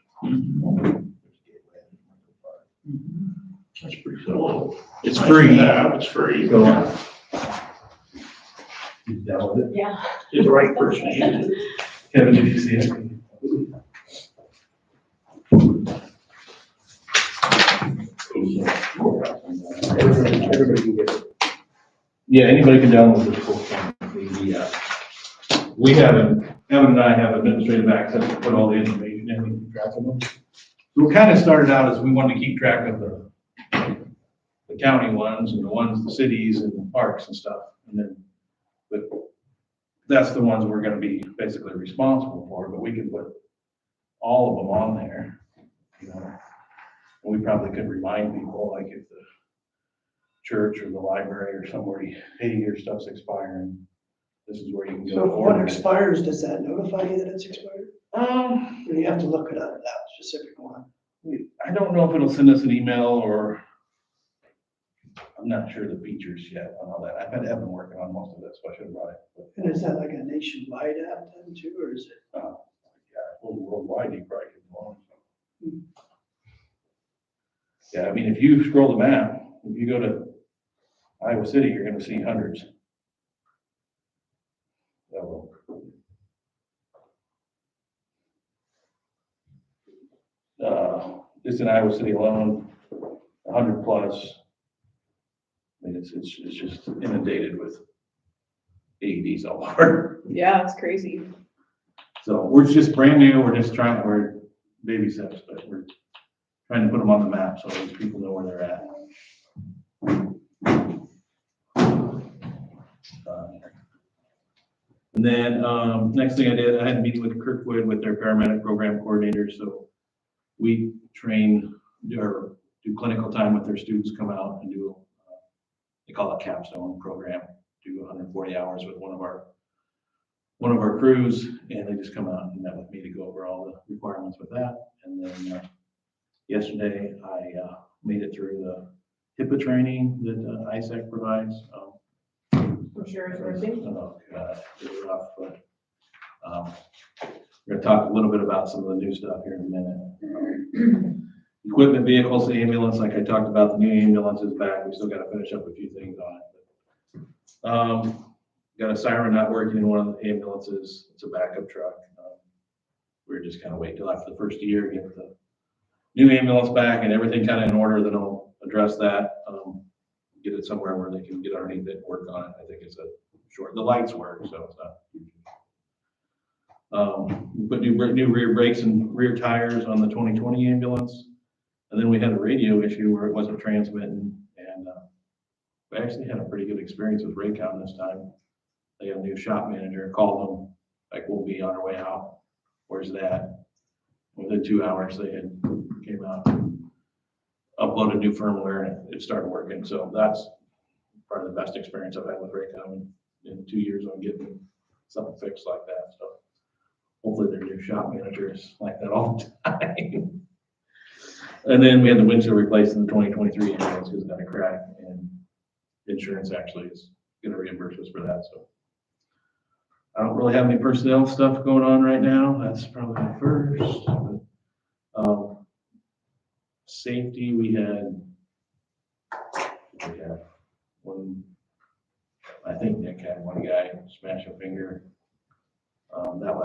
That's pretty cool. It's free. Yeah, it's free. Go on. You download it? Yeah. You're the right person to use it. Kevin, did you see it? Everybody can get it. Yeah, anybody can download this full form, the app. We haven't, Kevin and I have administrative access to put all the information in and keep track of them. So what kind of started out as we wanted to keep track of the county ones and the ones, the cities and the parks and stuff. And then, but that's the ones we're gonna be basically responsible for, but we can put all of them on there, you know. And we probably could remind people, like if the church or the library or somewhere, hey, your stuff's expiring, this is where you can go. So if one expires, does that notify you that it's expired? Or do you have to look it up, that specific one? I don't know if it'll send us an email or, I'm not sure the features yet on all that. I've had Evan working on most of this, so I should have brought it. And is that like a nationwide app then too, or is it? Yeah, worldwide, you probably could go on. Yeah, I mean, if you scroll the map, if you go to Iowa City, you're gonna see hundreds. Just in Iowa City alone, 100 plus. I mean, it's just inundated with AEDs all over. Yeah, it's crazy. So we're just brand new. We're just trying, we're baby steps, but we're trying to put them on the map so these people know where they're at. And then, next thing I did, I had a meeting with Kirkwood with their paramedic program coordinators. So we train, do clinical time with their students, come out and do, they call it capstone program, do 140 hours with one of our crews, and they just come out and met with me to go over all the requirements with that. And then yesterday I made it through the HIPAA training that ISAC provides. I'm sure it's working. Oh, God, it's rough, but we're gonna talk a little bit about some of the new stuff here in a minute. Equipment, vehicles, the ambulance, like I talked about, the new ambulance is back. We still gotta finish up a few things on it. Got a siren not working in one of the ambulances. It's a backup truck. We're just kind of wait till after the first year, get the new ambulance back and everything kind of in order, then I'll address that. Get it somewhere where they can get underneath it and work on it. I think it's the lights work, so it's not. We put new rear brakes and rear tires on the 2020 ambulance. And then we had a radio issue where it wasn't transmitting, and we actually had a pretty good experience with Raycom this time. They had a new shop manager, called them, like, we'll be on our way out. Where's that? Within 2 hours, they had came out, uploaded new firmware, and it started working. So that's probably the best experience I've had with Raycom in 2 years on getting something fixed like that. So hopefully their new shop manager is like that all the time. And then we had the windshield replaced in the 2023 ambulance because it had a crack, and insurance actually is going to reimburse us for that. So I don't really have any personnel stuff going on right now. That's probably the first. Safety, we had one, I think Nick had one guy smash a finger. That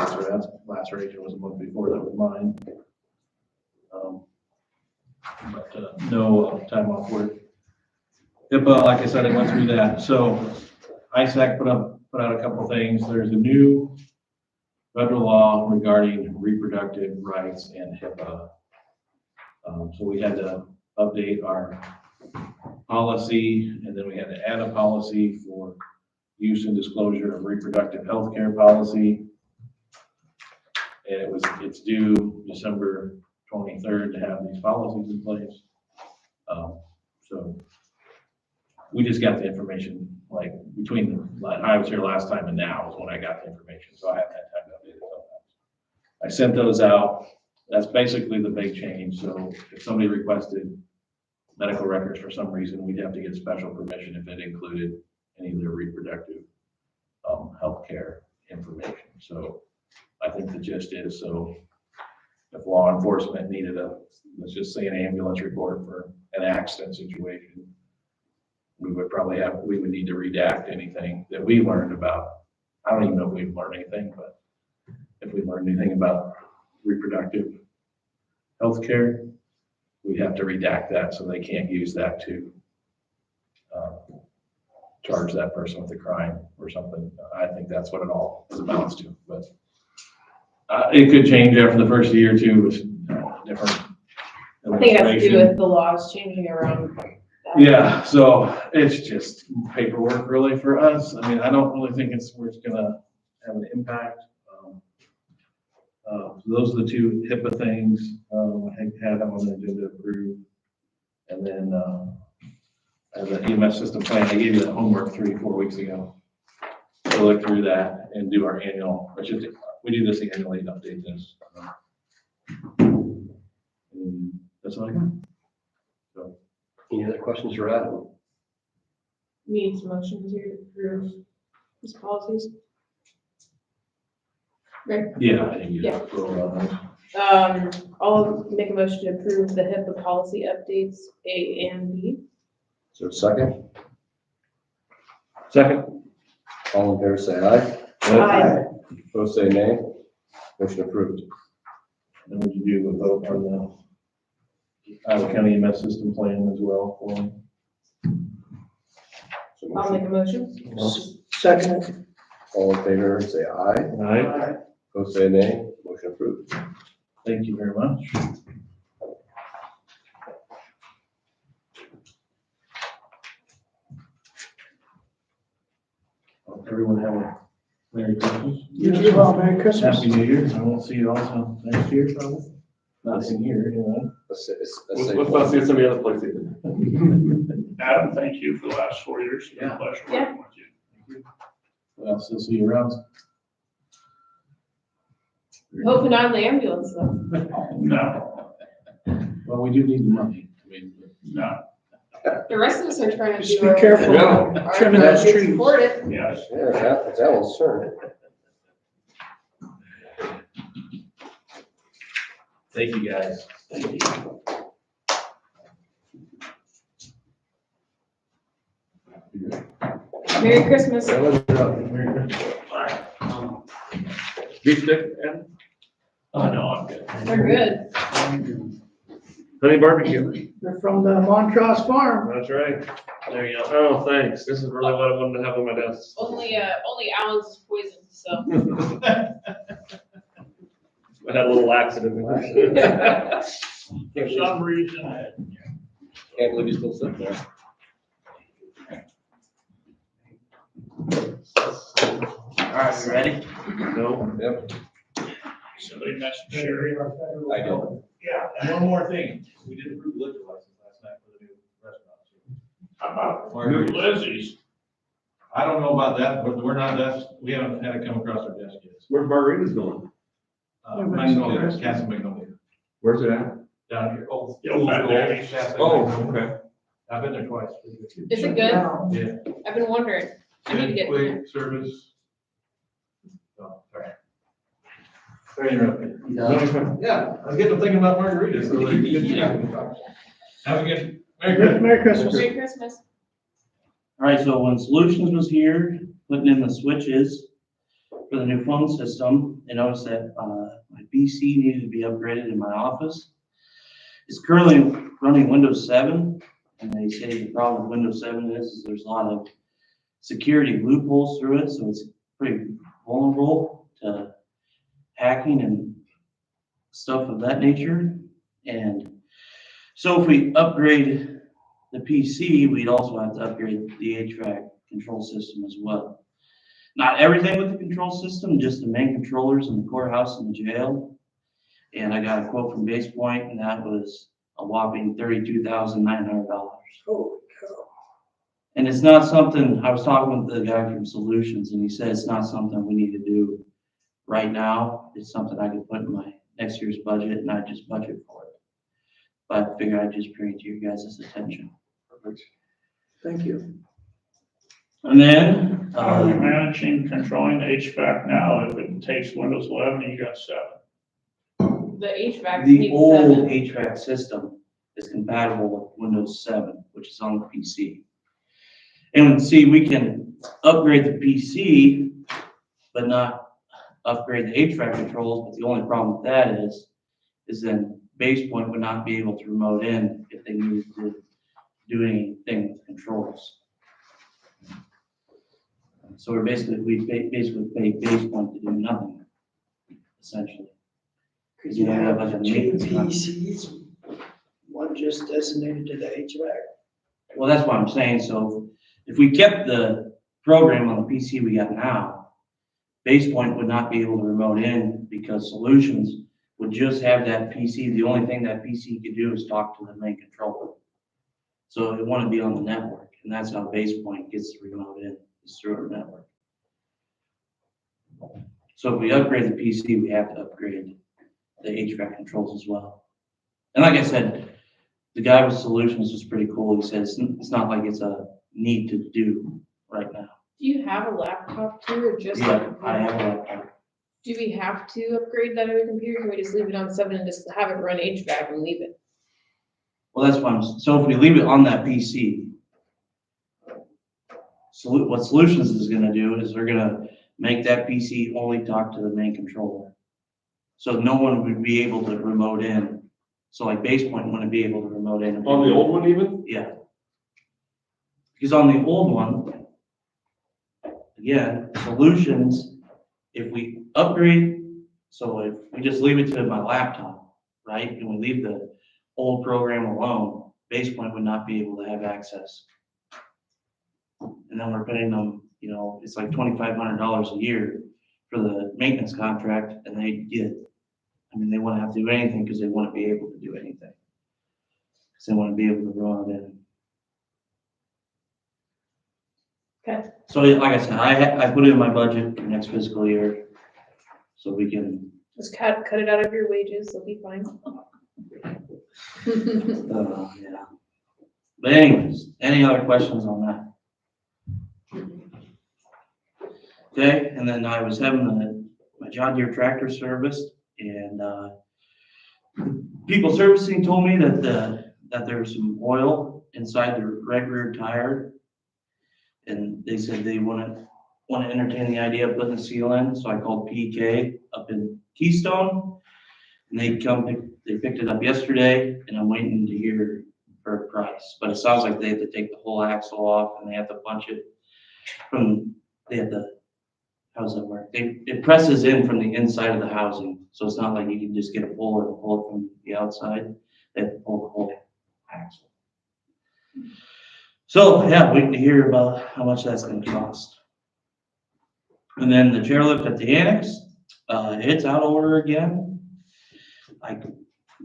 laceration was a month before, that was mine. But no time off work. HIPAA, like I said, I went through that. So ISAC put out a couple of things. There's a new federal law regarding reproductive rights and HIPAA. So we had to update our policy, and then we had to add a policy for use and disclosure of reproductive health care policy. And it's due December 23rd to have these policies in place. So we just got the information, like between I was here last time and now is when I got the information. So I haven't had time to update it. I sent those out. That's basically the big change. So if somebody requested medical records for some reason, we'd have to get special permission if it included any of their reproductive healthcare information. So I think the gist is, so if law enforcement needed let's just say an ambulance report for an accident situation, we would need to redact anything that we learned about. I don't even know if we've learned anything, but if we learned anything about reproductive healthcare, we have to redact that so they can't use that to charge that person with a crime or something. I think that's what it all amounts to, but it could change after the first year or two with different I think it has to do administration. with the laws changing around. Yeah, so it's just paperwork really for us. I mean, I don't really think we're gonna have an impact. So those are the two HIPAA things. I think had them on the agenda approved. And then the EMS system plan, I gave you that homework 3 or 4 weeks ago. So look through that and do our annual, we do this annually to update this. And that's all I got. So. Any other questions for Adam? Needs motion to approve these policies. Right. Yeah, I think you Yeah. just roll on those. I'll make a motion to approve the HIPAA policy updates A and B. Is there a second? Second. All in favor, say aye. Aye. Opposed, say nay. Motion approved. Then would you do a vote on the Iowa County EMS system plan as well for them? So I'll make motion- a motion. Second. All in favor, say aye. Aye. Opposed, say nay. Motion approved. Thank you very much. Hope everyone have a Merry Christmas. You as well, Merry Christmas. Happy New Year. I won't see you all till next year probably. Nothing here, anyway. Let's Let's not see some of the other places. Adam, thank you for the last 4 years. It's been a pleasure working with you. Well, I'll still see you around. Hoping on the ambulance though. No, Well, we do need the money. I mean, no, The rest of us are trying to Just do be careful Yeah. trimming those trees. Support it. yes. Yeah, it's Alan's turn. thank you, guys. Thank you. Merry Christmas. Merry Christmas. Beef stick and Oh, no, I'm good. We're good. honey barbecue. They're from the Montrose Farm. That's right. There you go. Oh, thanks. This is really what I wanted to have on my desk. Only Alan's is poison, so. had a little accident. For some reason, Can't believe he's still sitting there. All right, you ready? No. Yep, somebody messaged Sherry. I do. Yeah, and one more thing, we did approve the liquor license last night for the new restaurant. How about Margarita. Lizzie's? I don't know about that, but we haven't had it come across our desk yet. Where's Margarita's going? Magnolia, Castle Magnolia, Where's it at? down here. Oh, Yeah, back there. Castle Oh, Magnolia. okay. I've been there twice. Is it good? Yeah. I've been wondering. I need to Good, get. quick service. Oh, sorry. Sorry to interrupt you. Yeah, I was getting to thinking about margaritas, so like, have a good, Merry Christmas. Merry Christmas. Merry Christmas. All right, so when Solutions was here, putting in the switches for the new phone system, they noticed that, my PC needed to be upgraded in my office. It's currently running Windows 7, and they say the problem with Windows 7 is there's a lot of security loopholes through it, so it's pretty vulnerable to hacking and stuff of that nature. And so if we upgrade the PC, we'd also have to upgrade the HVAC control system as well. Not everything with the control system, just the main controllers in the courthouse and the jail. And I got a quote from Base Point, and that was a whopping $32,900. Holy cow. And it's not something, I was talking with the guy from Solutions, and he said it's not something we need to do right now. It's something I could put in my next year's budget, and I just budget for it. But I figured I'd just bring it to your guys' attention. Thank you. And then, How are you managing, controlling the HVAC now? If it takes Windows 11, you got 7. The HVAC the needs old 7. HVAC system is compatible with Windows 7, which is on the PC. And see, we can upgrade the PC, but not upgrade the HVAC controls, but the only problem with that is then Base Point would not be able to remote in if they needed to do anything with controls. So we basically pay Base Point to do nothing, essentially. Could you Yeah, have like a two maintenance contract. PCs, one just designated to the HVAC? Well, that's what I'm saying, so if we kept the program on the PC we got now, Base Point would not be able to remote in because Solutions would just have that PC, the only thing that PC could do is talk to the main controller. So it wouldn't be on the network, and that's how Base Point gets the remote in, is through our network. So if we upgrade the PC, we have to upgrade the HVAC controls as well. And like I said, the guy with Solutions was pretty cool. He says it's not like it's a need to do right now. Do you have a laptop too, or just? Yeah, I have a laptop. Do we have to upgrade that other computer? Can we just leave it on 7 and just have it run HVAC and leave it? Well, that's fine. So if we leave it on that PC, what Solutions is gonna do is they're gonna make that PC only talk to the main controller. So no one would be able to remote in. So like Base Point wouldn't be able to remote in. On the old one even? Yeah. Because on the old one, again, Solutions, if we upgrade, so if we just leave it to my laptop, right, and we leave the old program alone, Base Point would not be able to have access. And then we're paying them, you know, it's like $2,500 a year for the maintenance contract, and they get, I mean, they wouldn't have to do anything because they wouldn't be able to do anything. Because they wouldn't be able to run it in. Okay. So like I said, I put it in my budget for next fiscal year, so we can, Just cut it out of your wages, it'll be fine. yeah. But anyways, any other questions on that? Okay, and then I was having my John Deere tractor serviced, and people servicing told me that there's some oil inside the right rear tire. And they said they want to entertain the idea of putting a seal in, so I called PK up in Keystone. And they picked it up yesterday, and I'm waiting to hear for a price. But it sounds like they have to take the whole axle off, and they have to punch it they have to how does that work? It presses in from the inside of the housing, so it's not like you can just get a pull and pull it from the outside. They have to pull the whole axle. So, yeah, waiting to hear about how much that's gonna cost. And then the chairlift at the annex, it's out of order again. I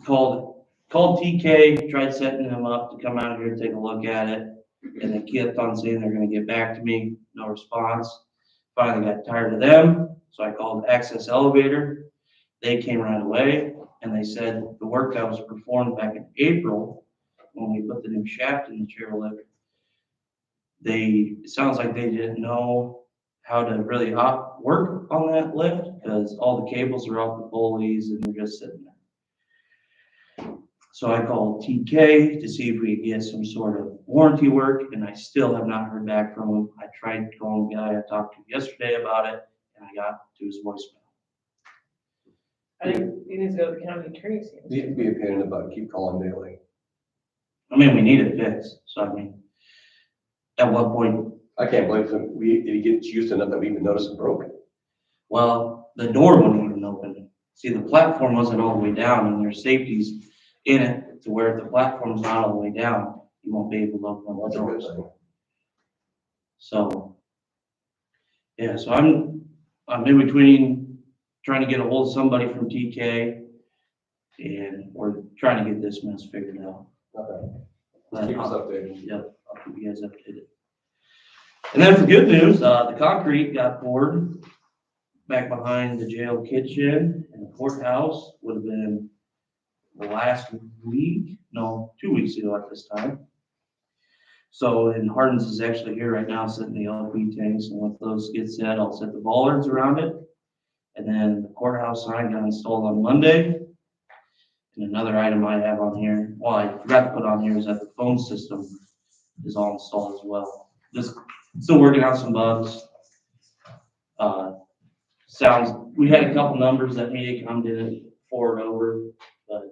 called TK, tried setting him up to come out here and take a look at it, and they kept on saying they're gonna get back to me, no response. Finally got tired of them, so I called Access Elevator. They came right away, and they said the work that was performed back in April, when we put the new shaft in the chairlift, it sounds like they didn't know how to really work on that lift, because all the cables are off the pulleys and they're just sitting there. So I called TK to see if we could get some sort of warranty work, and I still have not heard back from him. I tried calling the guy I talked to yesterday about it, and I got to his voicemail. I think you need to go to the county attorney's. Need to be a pain in the butt, keep calling daily. I mean, we need it fixed, so I mean, at what point? I can't believe that it gets used enough that we even notice it broke. Well, the door wouldn't even open. See, the platform wasn't all the way down, and there's safeties in it to where if the platform's not all the way down, you won't be able to open the That's a good doors. thing. So, yeah, so I'm in between trying to get a hold of somebody from TK, and we're trying to get this mess figured out. Okay. But Keep us I'll- updated. Yep, I'll keep you guys updated. And then for good news, the concrete got poured back behind the jail kitchen and the courthouse. Would have been the last week, no, 2 weeks ago at this time. So, and Hardin's is actually here right now, setting the LP tanks, and once those get set, I'll set the bollards around it. And then the courthouse sign got installed on Monday. And another item I have on here, well, I forgot to put on here, is that the phone system is all installed as well. Just still working out some bugs. We had a couple numbers that Mediacom didn't forward over, but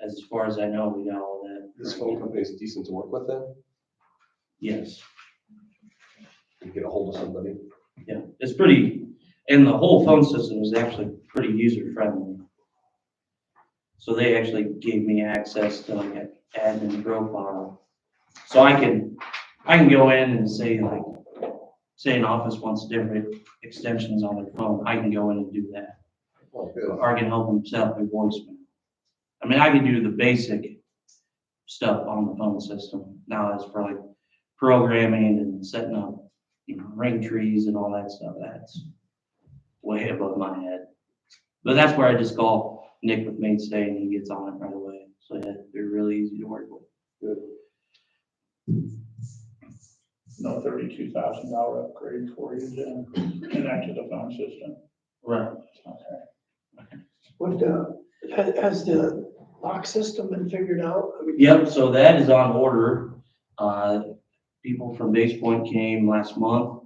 as far as I know, we got all that. This phone company is decent to work with then? Yes, You get a hold of somebody. yeah, it's pretty, and the whole phone system is actually pretty user friendly. So they actually gave me access to like an admin profile. So I can go in and say like, say an office wants different extensions on their phone, I can go in and do that. Oh, good. Or I can help them set up their voicemail. I mean, I can do the basic stuff on the phone system. Now as for like programming and setting up, ring trees and all that stuff, that's way above my head. But that's where I just call Nick with Mainstay and he gets on it right away. So yeah, they're really easy to work with. Good. No $32,000 upgrade for you to connect to the phone system. Right. Okay. What, has the lock system been figured out? I mean, Yep, so that is on order. People from Base Point came last month.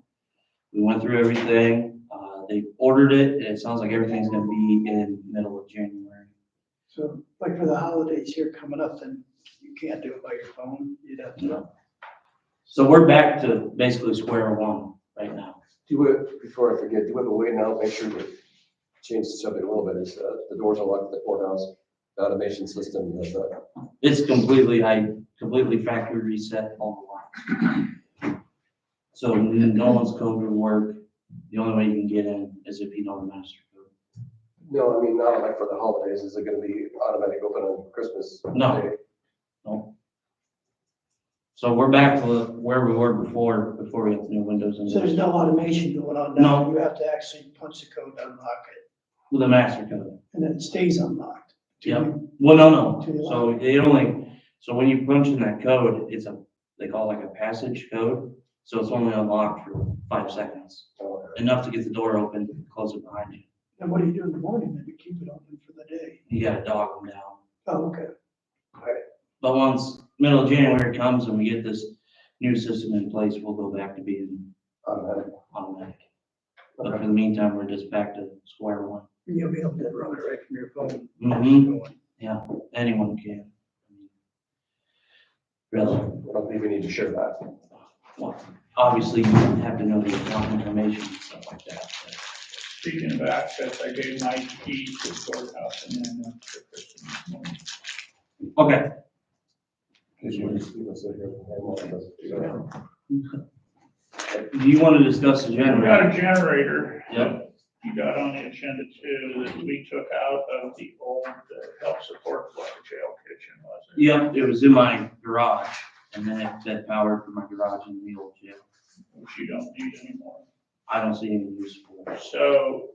We went through everything. They ordered it, and it sounds like everything's gonna be in middle of January. So like for the holidays here coming up, then you can't do it by your phone. You'd have to. So we're back to basically square one right now. Before I forget, do we have a way now, make sure to change the subject a little bit, is the doors are locked at the courthouse, the automation system, It's I completely factory reset all the locks. So no one's code would work. The only way you can get in is if you know the master code. no, I mean, not like for the holidays, is it gonna be automatic open on Christmas? No. Day? No. So we're back to where we were before we had the new windows and So there's no automation going on now. No. You have to actually punch the code to unlock it, with the master code. and then it stays unlocked. Yep. Well, no. To the So when you punch in that code, they call it like a passage code. So it's only unlocked for 5 seconds. Oh, okay. Enough to get the door open, close it behind you. And what do you do in the morning then to keep it open for the day? You gotta dog them down. Oh, okay. But once middle of January comes and we get this new system in place, we'll go back to being Automatic. automatic. But for the meantime, we're just back to square one. And you'll be able to run it right from your phone. Mhm. Yeah, anyone can. Really. I don't think we need to share that. Well, obviously you have to know the account information and stuff like that. Speaking of access, I gave my keys to the courthouse and then to Kristen this morning. But- Okay. Because you just, you know, sit here and handle it, doesn't do that. Do you want to discuss the We got generator? a generator. Yep. You got on the agenda too, that we took out of the old health support for the jail kitchen, was it? Yep, it was in my garage, and then it fed power for my garage in the old jail. Which you don't need anymore. I don't see any use for it. So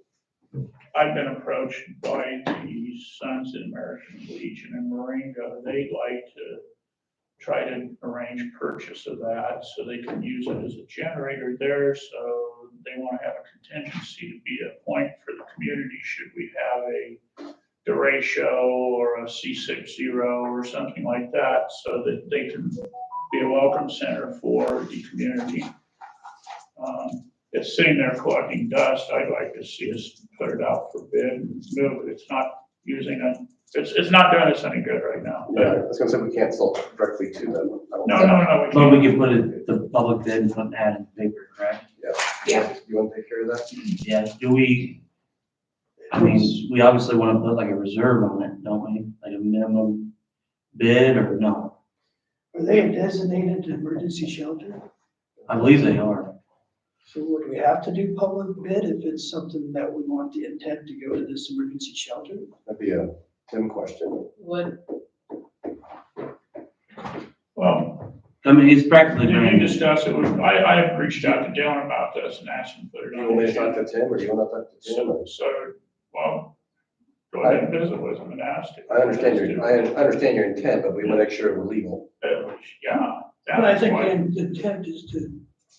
I've been approached by the Sons of American Legion in Moringa. They'd like to try to arrange purchase of that so they can use it as a generator there. So they want to have a contingency to be a point for the community should we have a derecho or a C60 or something like that, so that they can be a welcome center for the community. It's sitting there collecting dust. I'd like to see us put it out for bid and move it. It's not using it's not doing us any good right now. Yeah, I was gonna say, we can't sell directly to them. I don't No, think. we But can't. we can put it, the public bid and put an ad in the paper, correct? Yeah. You wanna take care of that? Yeah, do we, I mean, we obviously want to put like a reserve on it, don't we? Like a minimum bid or no? Are they a designated emergency shelter? I believe they are. So would we have to do public bid if it's something that we want the intent to go to this emergency shelter? That'd be a Tim question. Would, Well, I mean, it's practically. did you discuss it? I have reached out to Dylan about this and asked him to put it Do you on. want me the to talk agenda. to Tim, or do you wanna talk to Tim? Well, go ahead and visit with him and ask him. I understand your intent, but we wanna make sure we're legal. Yeah. But I think that's the intent is to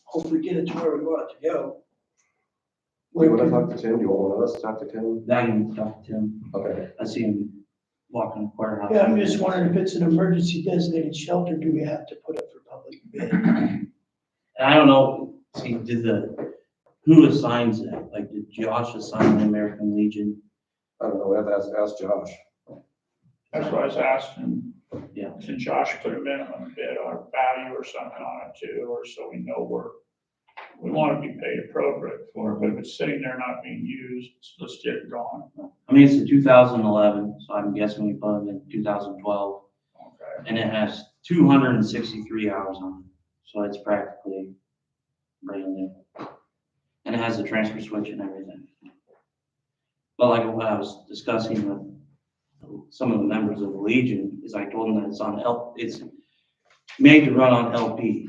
hopefully get it to where we want it to go. Do you wanna talk to Tim? Do you want one of us to talk to Tim? I can talk to him. Okay. I see him walking the courthouse. Yeah, I'm just wondering if it's an emergency designated shelter, do we have to put it for public bid? And I don't know, see, who assigns it? Like, did Josh assign the American Legion? I don't know, we have to ask Josh. That's what I was asking. Yeah. Should Josh put a minimum bid or value or something on it too, or so we know we want to be paid appropriate for it, but if it's sitting there not being used, let's get it going. I mean, it's a 2011, so I'm guessing we put it in 2012. Okay. And it has 263 hours on it, so it's practically brand new. And it has a transfer switch and everything. But like what I was discussing with some of the members of the Legion, is I told them that it's made to run on LP.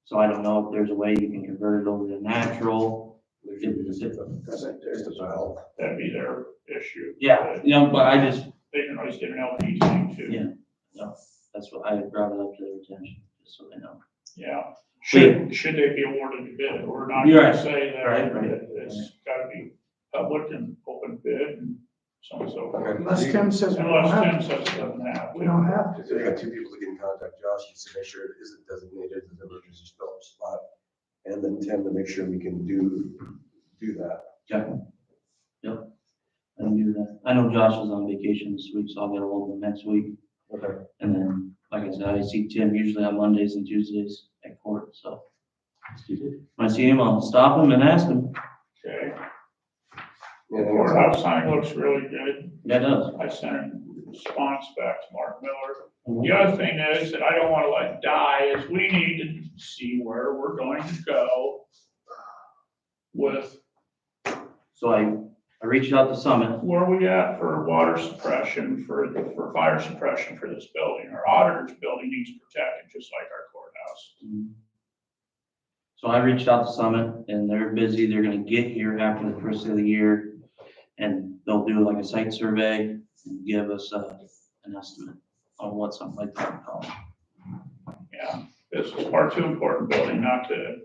So I don't know if there's a way you can convert it over to natural. There's the valve. That'd be their issue. Yeah, you know, but I just, They can always get an LP thing too. Yeah. no, that's what I brought it up to their attention, just so they know. Yeah. Should they be awarded a bid? We're not You're gonna right. say that. Right. It's gotta be public and open bid and so on and so forth. Unless Tim says we don't Unless have Tim to. says it doesn't have to. We don't have to. So you got two people that can contact Josh, just to make sure it isn't designated as an emergency spot. And then Tim to make sure we can do that. Okay. Yep. I can do that. I know Josh is on vacation this week, so I'll get ahold of him next week. Okay. And then, like I said, I see Tim usually on Mondays and Tuesdays at court, so. When I see him, I'll stop him and ask him. Okay. Anything else? Courthouse sign looks really good. That does. I sent a response back to Mark Miller. The other thing is that I don't want to let die is we need to see where we're going to go with So I reached out to Summit. where we at for water suppression, for fire suppression for this building. Our auditor's building needs protected, just like our courthouse. So I reached out to Summit and they're busy. They're gonna get here after the first of the year. And they'll do like a site survey and give us an estimate on what something like that would cost. Yeah, this is far too important building not to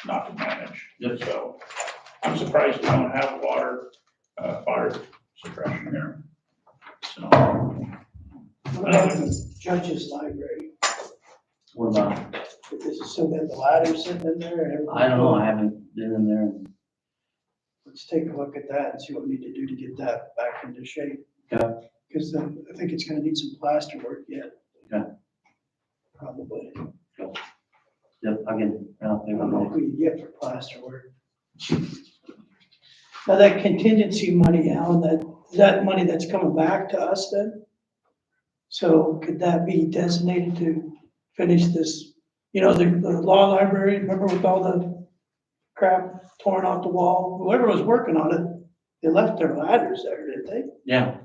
manage. Yep. So I'm surprised we don't have water, fire suppression here. So, What about the judge's library? What about, Is it still got the ladder sitting in there? and everything? I don't know, I haven't been in there. Let's take a look at that and see what we need to do to get that back into shape. Okay. Because I think it's gonna need some plaster work yet. Okay. Probably. Yep, again, I don't I think don't know I'm who you get for plaster work. Now, that contingency money, Alan, is that money that's coming back to us then? So could that be designated to finish this, the law library, remember with all the crap torn off the wall? Whoever was working on it, they left their ladders there, didn't they? Yeah,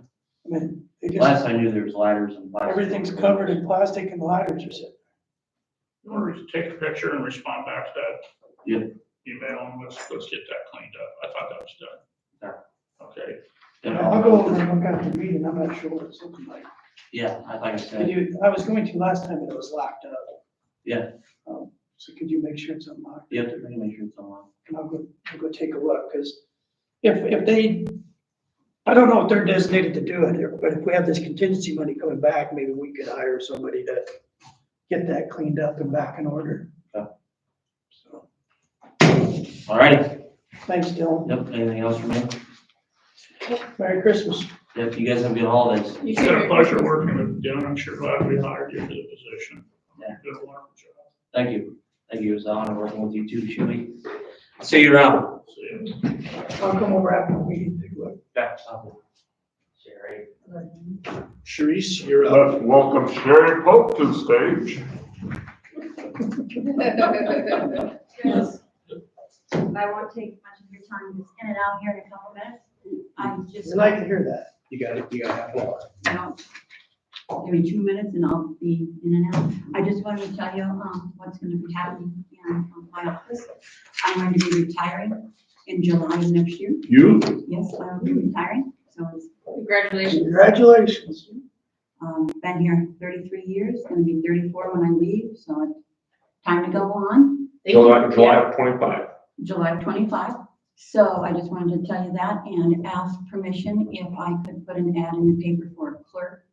I mean, they just, last I knew there was ladders and plastic. everything's covered in plastic and the ladders are sitting. Or take a picture and respond back to that. Yep. Email and let's get that cleaned up. I thought that was done. Okay. And I'll go over and look at the meeting, I'm not sure what it's looking like. Yeah, like I said, I was going to last time, but it was locked up. yeah, So could you make sure it's unlocked? you have to really make sure it's on. And I'll go take a look, because if they, I don't know if they're designated to do it, but if we have this contingency money coming back, maybe we could hire somebody to get that cleaned up and back in order. Yeah. So, All righty, thanks, Dylan. yep, anything else from me? Merry Christmas. Yep, you guys have good holidays. You It's been a too. pleasure working with you, and I'm sure glad we hired you for the position. Yeah. You did a wonderful job. Thank you. Thank you, it was an honor working with you too, Shuey. See you around. See you. I'll come over after the meeting, take a look. Yeah. Sherry. Sharice, you're up. Let's welcome Sherry Pope to the stage. Yes. I won't take much of your time, just in and out here in a couple minutes. I just. We'd like to hear that. You got half an hour. Give me 2 minutes and I'll be in and out. I just wanted to tell you, what's gonna be happening in my office. I'm going to be retiring in July of next year. You? Yes, I'll be retiring, so it's, Congratulations. Congratulations. been here 33 years, gonna be 34 when I leave, so it's time to go on. July of 25. July of 25. So I just wanted to tell you that and ask permission if I could put an ad in the paper for a clerk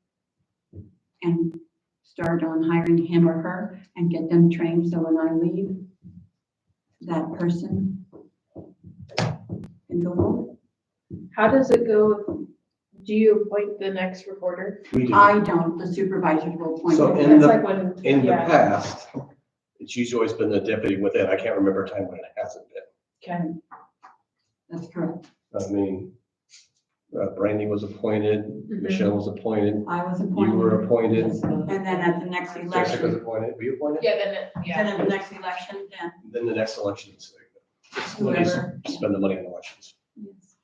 and start on hiring him or her and get them trained, so when I leave, that person can go home. How does it go? Do you appoint the next reporter? We do. I don't, the supervisors will appoint. So it. in That's the- like when. In the yeah. past, it's usually always been the deputy with it. I can't remember a time when it hasn't been. Okay. That's correct. I mean, Brandy was appointed, Mhm. Michelle was appointed, I was you appointed. were appointed, And then at the next Jessica's election, appointed, were you appointed? Yeah, then, then at the next election, then Then the next election, it's when they whoever. spend the money on elections. Yes.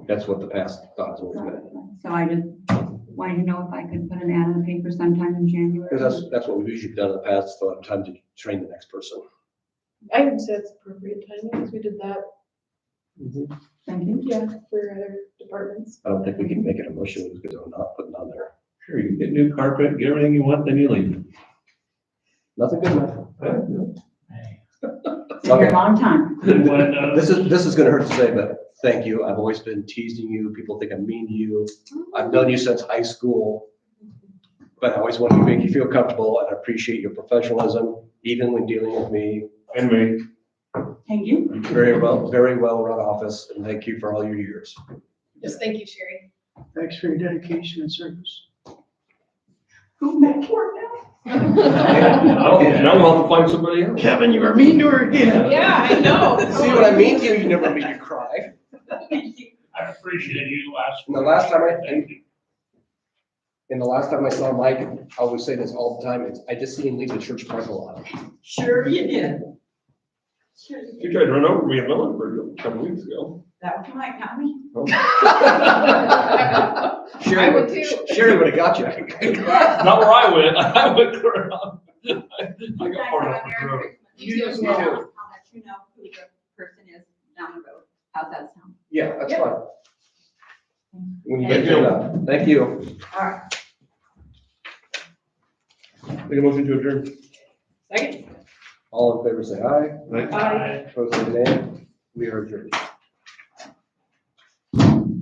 That's what the past thought has always been. So I just wanted to know if I could put an ad in the paper sometime in January. Because that's what we've usually done in the past, so have time to train the next person. I would say it's appropriate timing, because we did that, Thank you. yeah, for other departments. I don't think we can make it a motion because we're not putting on there. Sure, you get new carpet, get everything you want, then you leave. Nothing good enough. It's been a long time. When, This is gonna hurt to say, but thank you. I've always been teasing you. People think I'm mean to you. I've known you since high school. But I always want to make you feel comfortable and I appreciate your professionalism, even when dealing with me. And me. Thank you. Very well run office, and thank you for all your years. Just thank you, Sherry. Thanks for your dedication and service. Go back to work now. Now we'll have to find somebody else. Kevin, you were mean to her again. Yeah, I know. See what I mean to you? You never made me cry. I appreciate you last. And the last time Thank you. And the last time I saw Mike, I always say this all the time, I just see him leave the church parking lot. Sure you did. You tried to run over me in Millersburg a couple weeks ago. That was Mike, not me. I would too. Sherry would have got you. Not where I went. I went around. I got part of the road. You too. I'll let you know who the person is down the road. How's that sound? Yeah, that's Yep. fine. When you Thank get done, thank you. All right. Make a motion to adjourn. Second. All in favor, say aye. Bye. Opposed, say nay. We are adjourned.